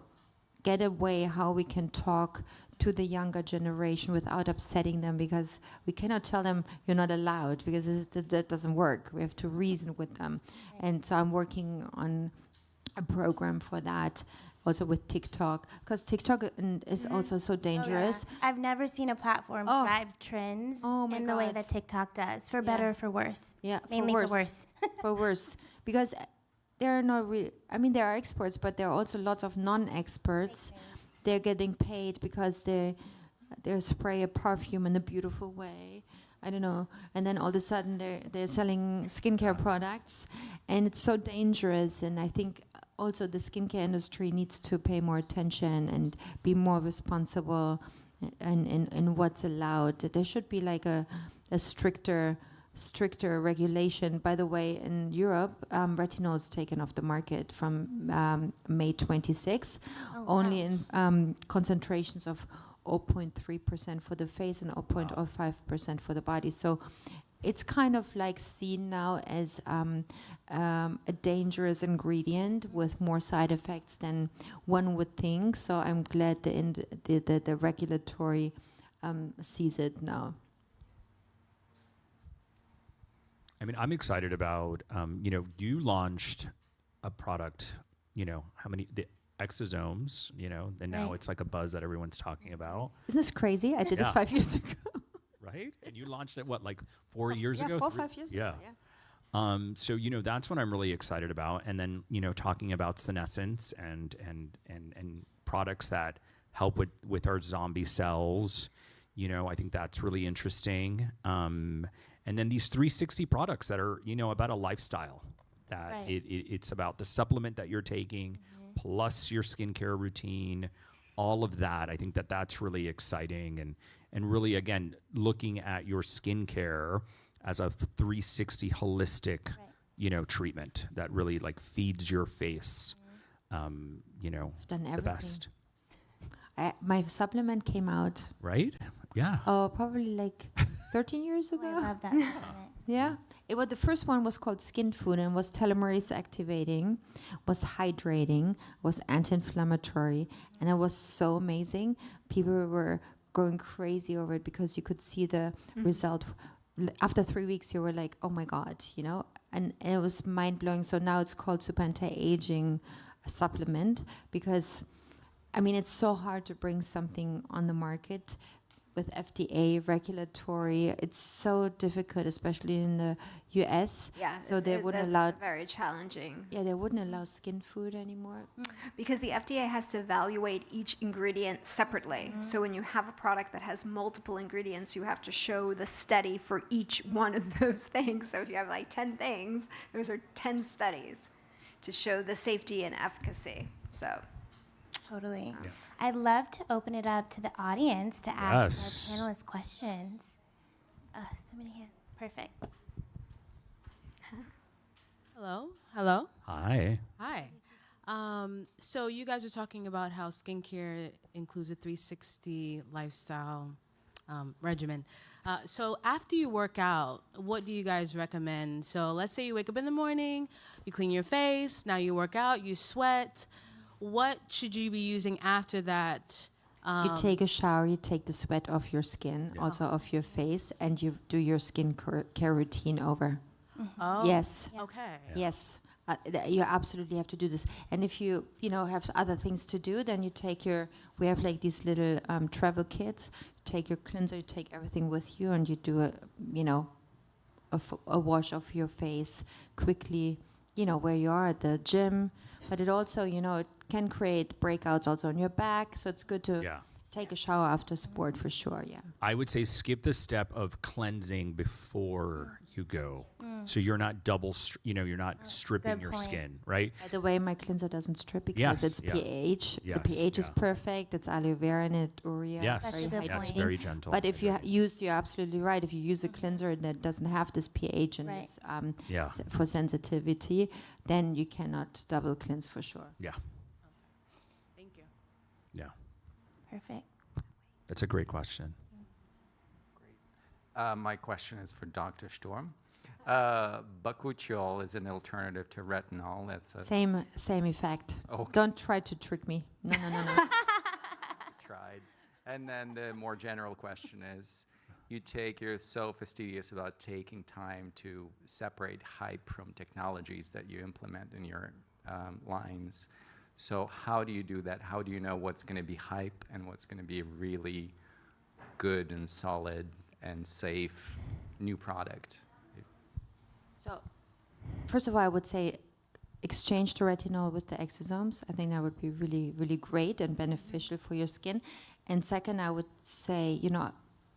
get a way how we can talk to the younger generation without upsetting them, because we cannot tell them you're not allowed, because that doesn't work. We have to reason with them. And so I'm working on a program for that, also with TikTok, because TikTok is also so dangerous. I've never seen a platform drive trends in the way that TikTok does, for better or for worse. Yeah, Mainly for worse. For worse, because there are not really. I mean, there are experts, but there are also lots of non-experts. They're getting paid because they spray a perfume in a beautiful way. I don't know, and then all of a sudden they're selling skincare products, and it's so dangerous. And I think also the skincare industry needs to pay more attention and be more responsible in what's allowed. There should be like a stricter regulation. By the way, in Europe, retinol is taken off the market from May 26, only in concentrations of 0.3% for the face and 0.05% for the body. So it's kind of like seen now as a dangerous ingredient with more side effects than one would think. So I'm glad the regulatory sees it now. I mean, I'm excited about, you launched a product, how many, the exosomes, and now it's like a buzz that everyone's talking about. Isn't this crazy? I did this 5 years ago. Right? And you launched it, what, like 4 years ago? 4 or 5 years ago, yeah. So, that's what I'm really excited about. And then, talking about senescence and products that help with our zombie cells, I think that's really interesting. And then these 360 products that are, about a lifestyle. That it's about the supplement that you're taking, plus your skincare routine, all of that. I think that's really exciting. And really, again, looking at your skincare as a 360 holistic, treatment that really like feeds your face, Done the everything. best. My supplement came out. Right? Yeah. Oh, probably like 13 years ago. I love that. Yeah. The first one was called Skin Food and was telomerase activating, was hydrating, was anti-inflammatory, and it was so amazing. People were going crazy over it because you could see the result. After 3 weeks, you were like, oh my God, and it was mind-blowing. So now it's called super anti-aging supplement because, I mean, it's so hard to bring something on the market with FDA regulatory. It's so difficult, especially in the US. Yeah, So they wouldn't that's allow. very challenging. Yeah, they wouldn't allow skin food anymore. Because the FDA has to evaluate each ingredient separately. So when you have a product that has multiple ingredients, you have to show the study for each one of those things. So if you have like 10 things, those are 10 studies to show the safety and efficacy. So Totally. Yeah. I'd love to open it up to the audience to ask Yes. our panelists questions. So many hands. Perfect. Hello. Hello. Hi. Hi. So you guys were talking about how skincare includes a 360 lifestyle regimen. So after you work out, what do you guys recommend? So let's say you wake up in the morning, you clean your face, now you work out, you sweat. What should you be using after that? You take a shower, you take the sweat off your skin, Yeah. also off your face, and you do your skin care routine over. Oh, Yes. okay. Yes, you absolutely have to do this. And if you have other things to do, then you take we have like these little travel kits. You take your cleanser, you take everything with you, and you do a wash of your face quickly. Where you are at the gym, but it also it can create breakouts also on your back. So it's good to Yeah. take a shower after sport for sure. Yeah. I would say skip the step of cleansing before you go. So you're not you're not stripping Good your point. skin, right? By the way, my cleanser doesn't strip because Yes, it's yeah. pH. Yes, The pH is yeah. perfect. It's aloe vera in it, urea. Yes. That's a very good That's point. very gentle. But if you you're absolutely right. If you use a cleanser that doesn't have this pH and Right. this, Yeah. for sensitivity, then you cannot double cleanse for sure. Yeah. Thank you. Yeah. Perfect. That's a great question. My question is for Dr. Sturm. Bakuchiol is an alternative to retinol. That's a Same effect. Okay. Don't try to trick me. No. tried. And then the more general question is, you're so fastidious about taking time to separate hype from technologies that you implement in your lines. So how do you do that? How do you know what's going to be hype and what's going to be really good and solid and safe new product? So, first of all, I would say exchange the retinol with the exosomes. I think that would be really, really great and beneficial for your skin. And second, I would say,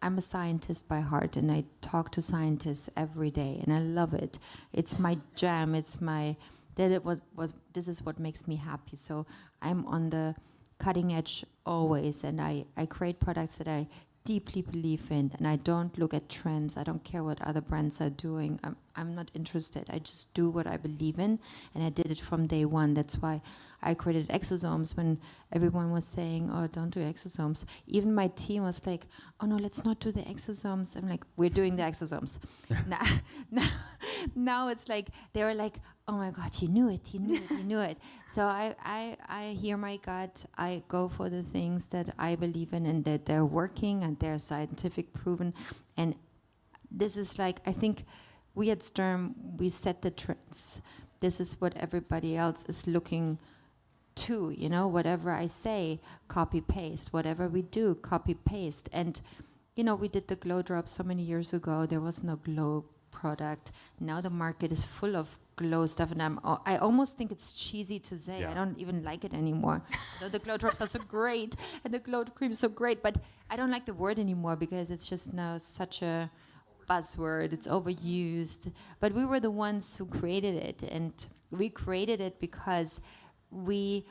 I'm a scientist by heart, and I talk to scientists every day, and I love it. It's my jam. It's my this is what makes me happy. So I'm on the cutting edge always, and I create products that I deeply believe in, and I don't look at trends. I don't care what other brands are doing. I'm not interested. I just do what I believe in, and I did it from day one. That's why I created exosomes when everyone was saying, "Oh, don't do exosomes." Even my team was like, "Oh no, let's not do the exosomes." I'm like, "We're doing the exosomes." now it's like they were like, "Oh my God, you knew it, you knew it, you knew it." So I hear my gut. I go for the things that I believe in and that they're working and they're scientific proven. And this is like, I think we at Sturm, we set the trends. This is what everybody else is looking to, whatever I say, copy paste. Whatever we do, copy paste. And, we did the glow drop so many years ago. There was no glow product. Now the market is full of glow stuff, and I almost think it's cheesy to say. Yeah. I don't even like it anymore. Though the glow drops are so great, and the glow cream is so great, but I don't like the word anymore because it's just now such a buzzword. It's overused. But we were the ones who created it, and we created it because we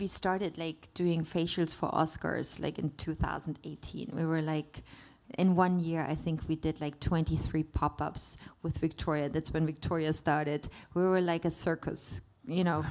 started like doing facials for Oscars like in 2018. We were like, in 1 year, I think we did like 23 pop-ups with Victoria. That's when Victoria started. We were like a circus,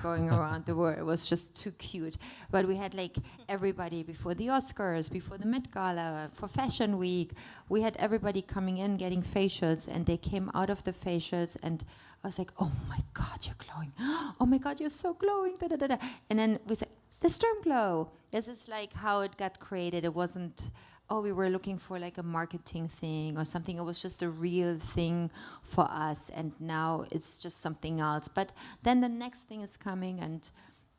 going around the world. It was just too cute. But we had like everybody before the Oscars, before the Met Gala, for Fashion Week. We had everybody coming in, getting facials, and they came out of the facials, and I was like, "Oh my God, you're glowing. Oh my God, you're so glowing. Da, da, da, da." And then we said, "The Sturm Glow." This is like how it got created. It wasn't, we were looking for like a marketing thing or something. It was just a real thing for us, and now it's just something else. But then the next thing is coming, and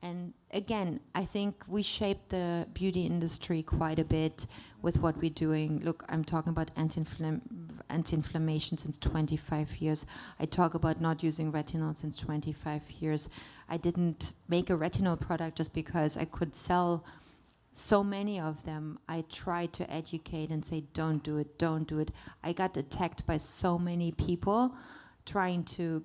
And again, I think we shape the beauty industry quite a bit with what we're doing. Look, I'm talking about anti-inflammation since 25 years. I talk about not using retinol since 25 years. I didn't make a retinol product just because I could sell so many of them. I tried to educate and say, don't do it, don't do it. I got attacked by so many people trying to,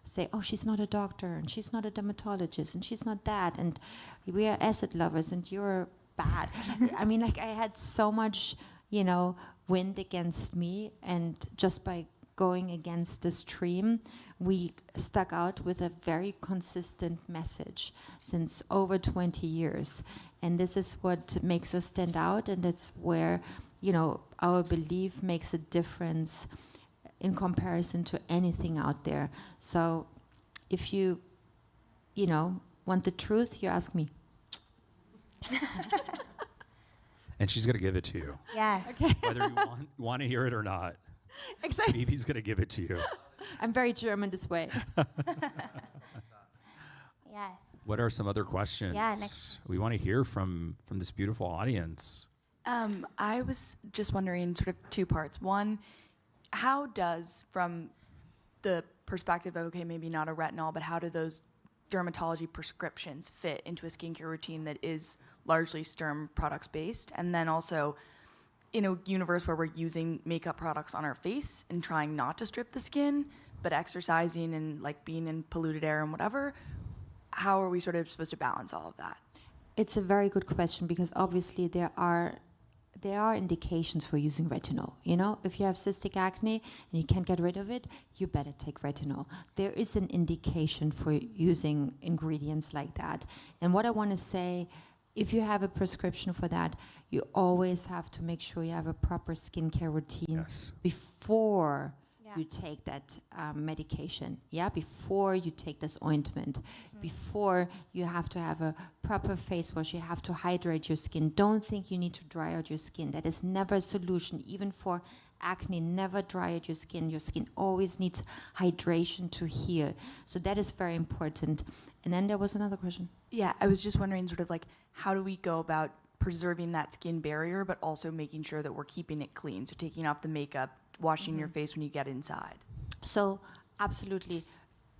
say, oh, she's not a doctor, and she's not a dermatologist, and she's not that, and we are acid lovers, and you're bad. I mean, like, I had so much, wind against me, and just by going against the stream, we stuck out with a very consistent message since over 20 years. And this is what makes us stand out, and that's where, our belief makes a difference in comparison to anything out there. So if you, want the truth, you ask me. And she's going to give it to you. Yes. Whether you want to hear it or not. Exactly. Phoebe's going to give it to you. I'm very German this way. Yes. What are some other questions? Yeah, next we want to hear from this beautiful audience. I was just wondering, sort of two parts. One, how does, from the perspective of, okay, maybe not a retinol, but how do those dermatology prescriptions fit into a skincare routine that is largely Sturm products based? And then also, in a universe where we're using makeup products on our face and trying not to strip the skin, but exercising and like being in polluted air and whatever, how are we sort of supposed to balance all of that? It's a very good question, because obviously there are indications for using retinol. If you have cystic acne and you can't get rid of it, you better take retinol. There is an indication for using ingredients like that. And what I want to say, if you have a prescription for that, you always have to make sure you have a proper skincare routine before you take that medication, before you take this ointment, before you have to have a proper face wash, you have to hydrate your skin. Don't think you need to dry out your skin. That is never a solution. Even for acne, never dry out your skin. Your skin always needs hydration to heal. So that is very important. And then there was another question. Yeah, I was just wondering sort of like, how do we go about preserving that skin barrier, but also making sure that we're keeping it clean? So taking off the makeup, washing your face when you get inside. So absolutely.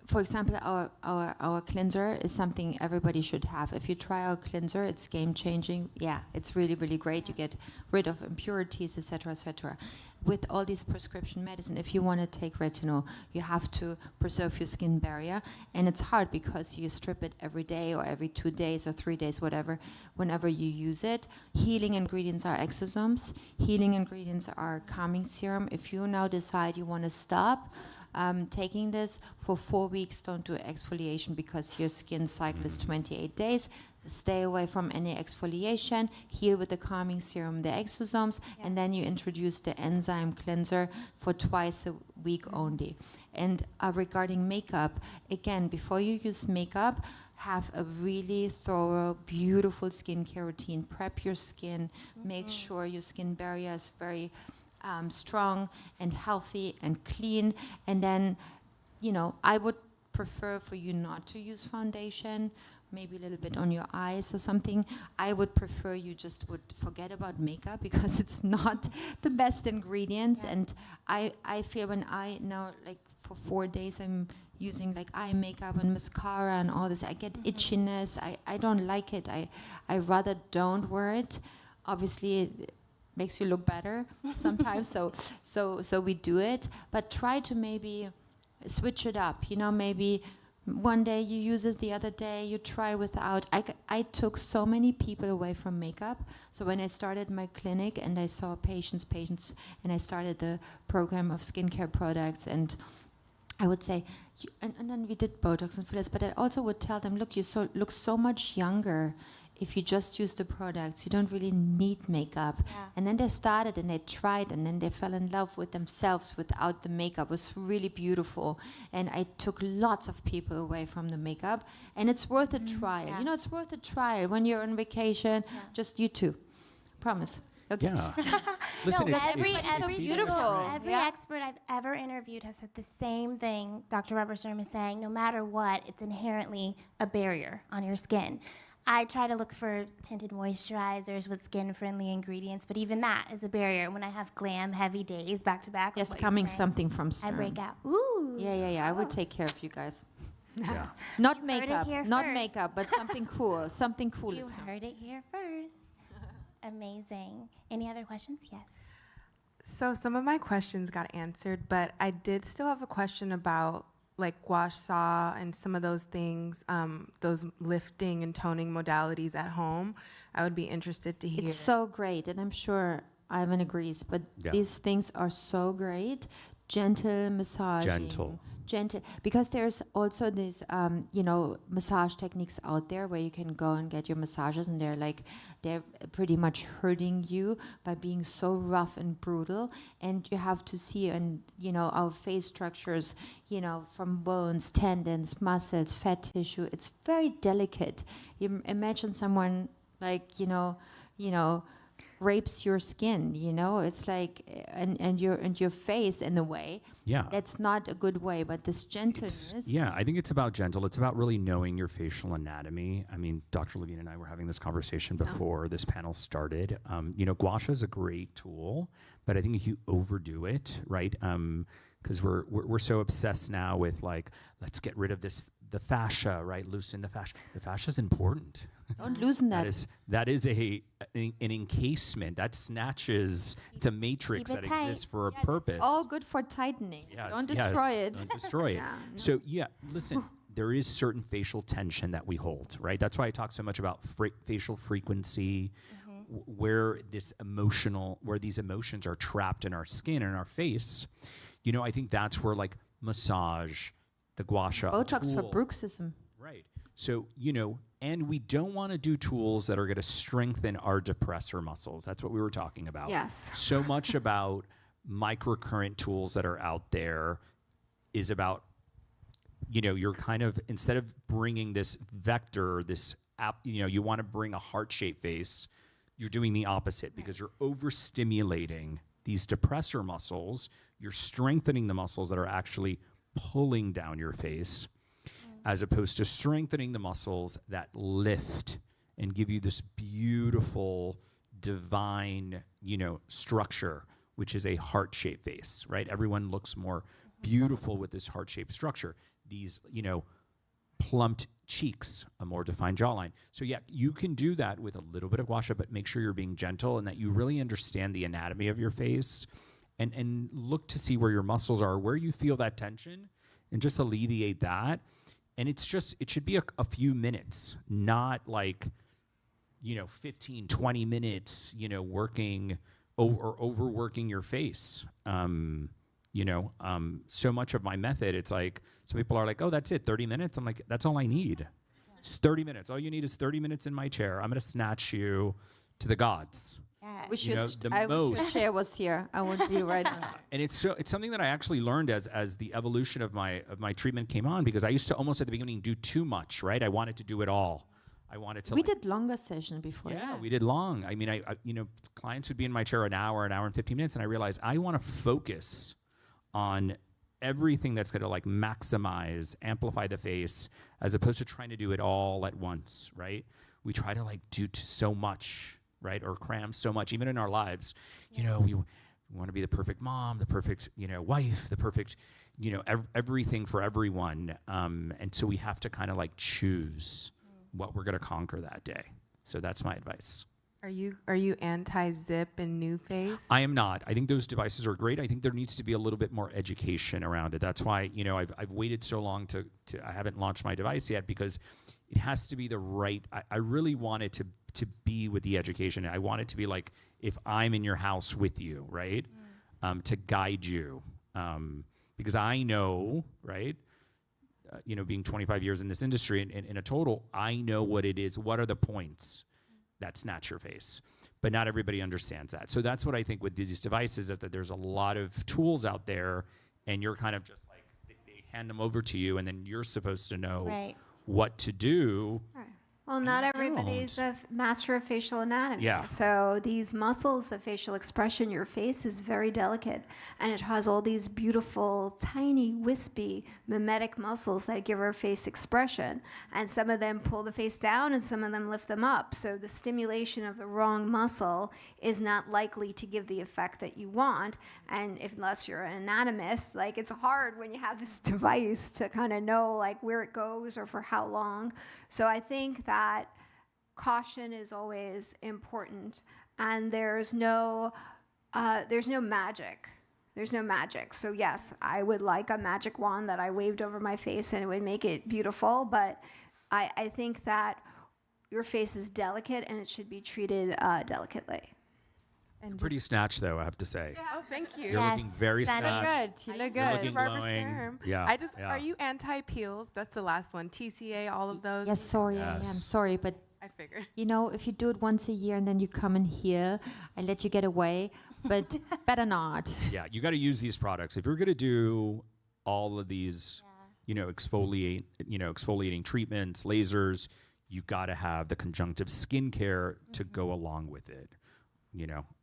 For example, our cleanser is something everybody should have. If you try our cleanser, it's game-changing. Yeah, it's really, really great. You get rid of impurities, etc., etc. With all these prescription medicine, if you want to take retinol, you have to preserve your skin barrier. And it's hard because you strip it every day or every 2 days or 3 days, whatever, whenever you use it. Healing ingredients are exosomes. Healing ingredients are calming serum. If you now decide you want to stop taking this for 4 weeks, don't do exfoliation, because your skin cycle is 28 days. Stay away from any exfoliation, heal with the calming serum, the exosomes, and then you introduce the enzyme cleanser for twice a week only. And regarding makeup, again, before you use makeup, have a really thorough, beautiful skincare routine. Prep your skin, make sure your skin barrier is very strong and healthy and clean. And then, I would prefer for you not to use foundation, maybe a little bit on your eyes or something. I would prefer you just would forget about makeup, because it's not the best ingredients. And I feel when I now, like, for 4 days I'm using like eye makeup and mascara and all this, I get itchiness. I don't like it. I rather don't wear it. Obviously it makes you look better sometimes, so we do it, but try to maybe switch it up. Maybe one day you use it, the other day you try without. I took so many people away from makeup. So when I started my clinic and I saw patients, and I started the program of skincare products, and I would say, and then we did Botox and fillers, but I also would tell them, look, you look so much younger if you just use the products. You don't really need makeup. Yeah. And then they started and they tried, and then they fell in love with themselves without the makeup. It was really beautiful. And I took lots of people away from the makeup. And it's worth a trial. Yeah. It's worth a trial. When you're on vacation, just you two. Promise. Okay. Yeah. Listen, No, it's every beautiful. trend. Every Yeah. expert I've ever interviewed has said the same thing Dr. Robert Sturm is saying. No matter what, it's inherently a barrier on your skin. I try to look for tinted moisturizers with skin-friendly ingredients, but even that is a barrier. When I have glam, heavy days back to back, like Yes, what you're coming saying, something from I Sturm. break out. Ooh. Yeah. I will take care of you guys. Yeah. Not You heard it makeup, here not first. makeup, but something cool. Something cool You is coming. heard it here first. Amazing. Any other questions? Yes. So some of my questions got answered, but I did still have a question about like gouache saw and some of those things, those lifting and toning modalities at home. I would be interested to hear. It's so great, and I'm sure Ivan agrees, but Yeah. these things are so great. Gentle massaging. Gentle. Because there's also these, massage techniques out there where you can go and get your massages, and they're pretty much hurting you by being so rough and brutal. And you have to see, our face structures, from bones, tendons, muscles, fat tissue. It's very delicate. You imagine someone rapes your skin, it's like, and your face in a way. Yeah. That's not a good way, but this gentleness. I think it's about gentle. It's about really knowing your facial anatomy. I mean, Dr. Levine and I were having this conversation before this panel started. Gua sha is a great tool, but I think if you overdo it, right? Because we're so obsessed now with like, let's get rid of the fascia, right? Loosen the fascia. The fascia is important. Don't loosen that. That is an encasement that snatches. It's a matrix Keep it that tight. exists for a purpose. All good for tightening. Yes, Don't yes, destroy it. Don't destroy it. So listen, there is certain facial tension that we hold, right? That's why I talk so much about facial frequency, where these emotions are trapped in our skin and our face. I think that's where like massage, the gua sha, Botox for tool- bruxism. Right. So, and we don't want to do tools that are going to strengthen our depressor muscles. That's what we were talking about. Yes. So much about microcurrent tools that are out there is about, you're kind of, instead of bringing this vector, this app, you want to bring a heart-shaped face, you're doing the opposite because you're overstimulating these depressor muscles. You're strengthening the muscles that are actually pulling down your face, as opposed to strengthening the muscles that lift and give you this beautiful, divine, structure, which is a heart-shaped face, right? Everyone looks more beautiful with this heart-shaped structure. These, plumped cheeks, a more defined jawline. So you can do that with a little bit of gua sha, but make sure you're being gentle and that you really understand the anatomy of your face and look to see where your muscles are, where you feel that tension, and just alleviate that. And it should be a few minutes, not like, 15, 20 minutes, working or overworking your face. So much of my method, it's like, some people are like, oh, that's it, 30 minutes. I'm like, that's all I need. It's 30 minutes. All you need is 30 minutes in my chair. I'm going to snatch you to the gods. Yeah. Wish You know, the I wish your most- chair was here. I would be right now. And it's something that I actually learned as the evolution of my treatment came on, because I used to almost at the beginning do too much, right? I wanted to do it all. I wanted to. We did longer session before. Yeah, we did long. I mean, I clients would be in my chair an hour and 15 minutes, and I realized I want to focus on everything that's going to like maximize, amplify the face, as opposed to trying to do it all at once, right? We try to like do so much, right? Or cram so much, even in our lives. We want to be the perfect mom, the perfect, wife, the perfect, everything for everyone. And so we have to kind of like choose what we're going to conquer that day. So that's my advice. Are you anti-zip and new face? I am not. I think those devices are great. I think there needs to be a little bit more education around it. That's why, I've waited so long to I haven't launched my device yet, because it has to be the right, I really want it to be with the education. I want it to be like, if I'm in your house with you, right? To guide you. Because I know, right? Being 25 years in this industry in a total, I know what it is. What are the points that snatch your face? But not everybody understands that. So that's what I think with these devices, is that there's a lot of tools out there, and you're kind of just like, they hand them over to you, and then you're supposed to know Right. what to do. Right. Well, not you everybody's don't. a master of facial anatomy. Yeah. So these muscles of facial expression, your face is very delicate, and it has all these beautiful, tiny, wispy, mimetic muscles that give our face expression. And some of them pull the face down, and some of them lift them up. So the stimulation of the wrong muscle is not likely to give the effect that you want. And unless you're an anatomist, like it's hard when you have this device to kind of know like where it goes or for how long. So I think that caution is always important, and there's no magic. There's no magic. So yes, I would like a magic wand that I waved over my face and it would make it beautiful, but I think that your face is delicate and it should be treated delicately. And Pretty snatched, though, I have to say. Oh, thank you. You're looking very Yes, snatched. Good. You look You're good. looking Barbara glowing. Sturm. Yeah, I just yeah. are you anti-peels? That's the last one. TCA, all of those. Yes, sorry, I'm Yes. sorry, but I figured. you know, if you do it once a year and then you come in here, I let you get away, but better not. Yeah, you got to use these products. If you're going to do all of these, exfoliating treatments, lasers, you got to have the conjunctive skincare to go along with it.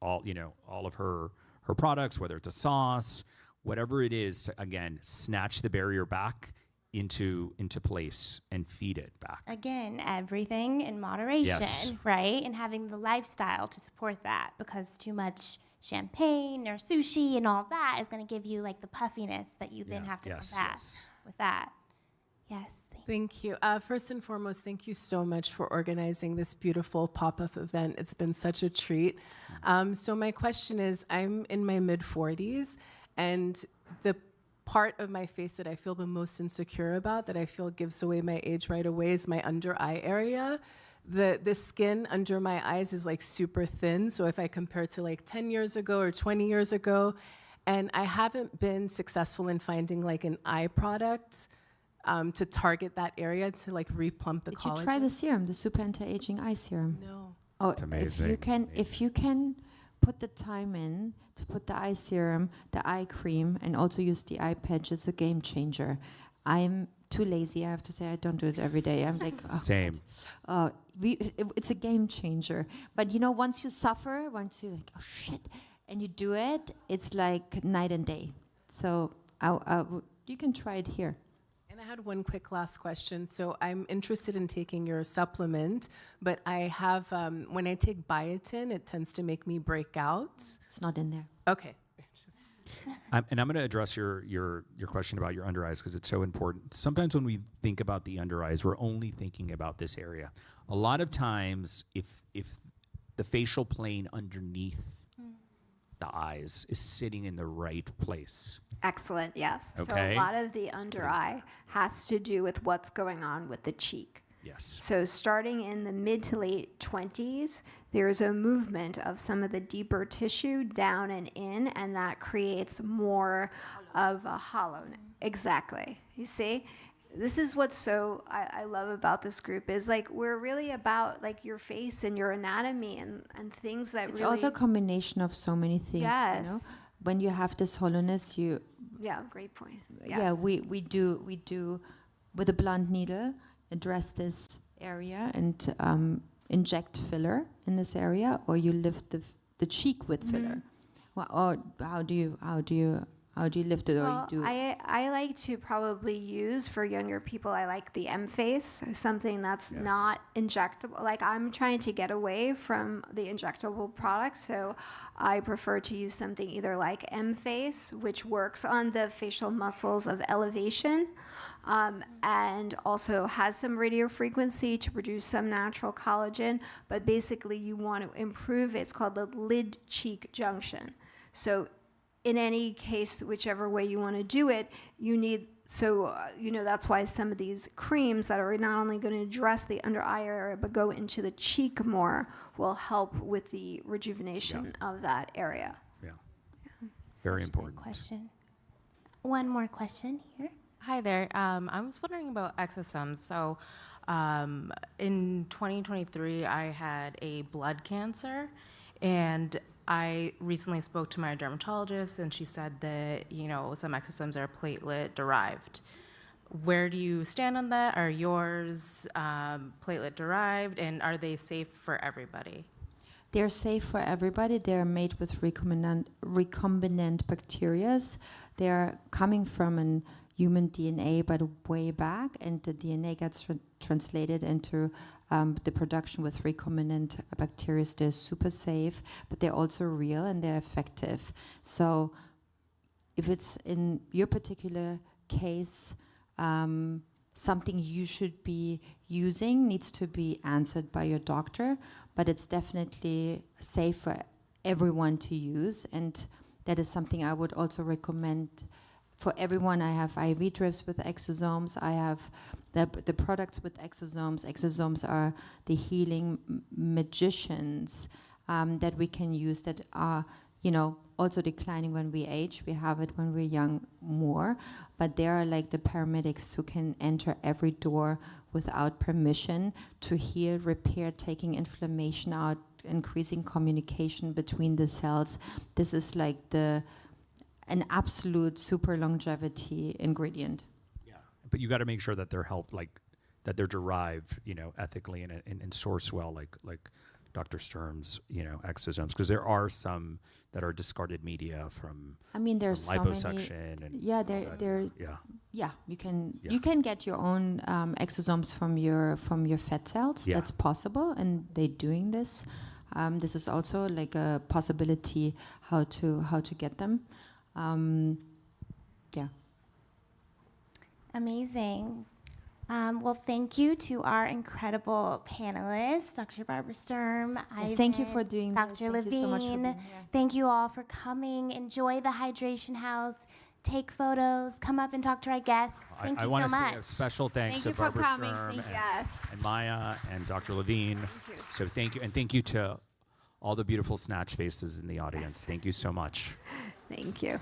All of her products, whether it's a sauce, whatever it is, to again snatch the barrier back into place and feed it back. Again, everything in moderation, Yes. right? And having the lifestyle to support that, because too much champagne or sushi and all that is going to give you like the puffiness that you then Yeah. have to Yes, combat yes. with that. Yes. Thank you. First and foremost, thank you so much for organizing this beautiful pop-up event. It's been such a treat. So my question is, I'm in my mid-40s, and the part of my face that I feel the most insecure about, that I feel gives away my age right away, is my under eye area. The skin under my eyes is like super thin. So if I compare to like 10 years ago or 20 years ago, and I haven't been successful in finding like an eye product to target that area to like replump the Did collagen. you try the serum, the super anti-aging eye serum? No. Oh, It's amazing, If you can put the time in to put the eye serum, the eye cream, and also use the eye patch, it's a game changer. I'm too lazy, I have to say. I don't do it every day. I'm like, oh, Same. it's a game changer. But once you suffer, once you're like, oh shit, and you do it, it's like night and day. So you can try it here. And I had one quick last question. So I'm interested in taking your supplement, but I have, when I take biotin, it tends to make me break out. It's not in there. Okay. And I'm going to address your question about your under eyes because it's so important. Sometimes when we think about the under eyes, we're only thinking about this area. A lot of times, if the facial plane underneath the eyes is sitting in the right place. Excellent, yes. So Okay. a lot of the under eye has to do with what's going on with the cheek. Yes. So starting in the mid to late 20s, there's a movement of some of the deeper tissue down and in, and that creates more of a hollowness. Exactly. You see? This is what's so I love about this group is like we're really about like your face and your anatomy and things that It's really also a combination of so many things. Yes. When you have this hollowness, yeah, great point. yeah, Yes. we do with a blunt needle address this area and inject filler in this area, or you lift the cheek with filler. Well, or how do you lift it, or Well, you do? I like to probably use for younger people. I like the M-Face, something that's Yes. not injectable. Like I'm trying to get away from the injectable products, so I prefer to use something either like M-Face, which works on the facial muscles of elevation, and also has some radio frequency to produce some natural collagen. But basically, you want to improve. It's called the lid cheek junction. So in any case, whichever way you want to do it, you need, that's why some of these creams that are not only going to address the under eye area, but go into the cheek more, will help with the rejuvenation of that area. Yeah. Such Very a good important. question. One more question here. Hi there. I was wondering about exosomes. So, in 2023, I had a blood cancer, and I recently spoke to my dermatologist, and she said that some exosomes are platelet derived. where do you stand on that? Are yours platelet derived, and are they safe for everybody? They're safe for everybody. They're made with recombinant bacteria. They're coming from an human DNA, but way back, and the DNA gets translated into the production with recombinant bacteria. They're super safe, but they're also real and they're effective. So if it's in your particular case, something you should be using needs to be answered by your doctor, but it's definitely safe for everyone to use, and that is something I would also recommend for everyone. I have IV drips with exosomes. I have the products with exosomes. Exosomes are the healing magicians that we can use that are, also declining when we age. We have it when we're young more, but they are like the paramedics who can enter every door without permission to heal, repair, taking inflammation out, increasing communication between the cells. This is like an absolute super longevity ingredient. Yeah, but you got to make sure that they're that they're derived, ethically and source well, like Dr. Sturm's, exosomes, because there are some that are discarded media from. I mean, there's so liposuction many. And Yeah, there. Yeah. Yeah, you can Yeah. you can get your own exosomes from your fat cells. Yeah. That's possible, and they're doing this. This is also like a possibility how to get them. Yeah. Amazing. Well, thank you to our incredible panelists, Dr. Barbara Sturm, Thank you Ivan, for doing this. Dr. Thank you so much for Levine. being here. Thank you all for coming. Enjoy the hydration house. Take photos. Come up and talk to our guests. Thank I you want so to much. say a special thanks Thank to you for Barbara coming. Sturm Thank you. Yes. and Maya and Dr. Levine. Thank you. So thank you, and thank you to all the beautiful Snatch faces in the audience. Thank you so much. Thank you.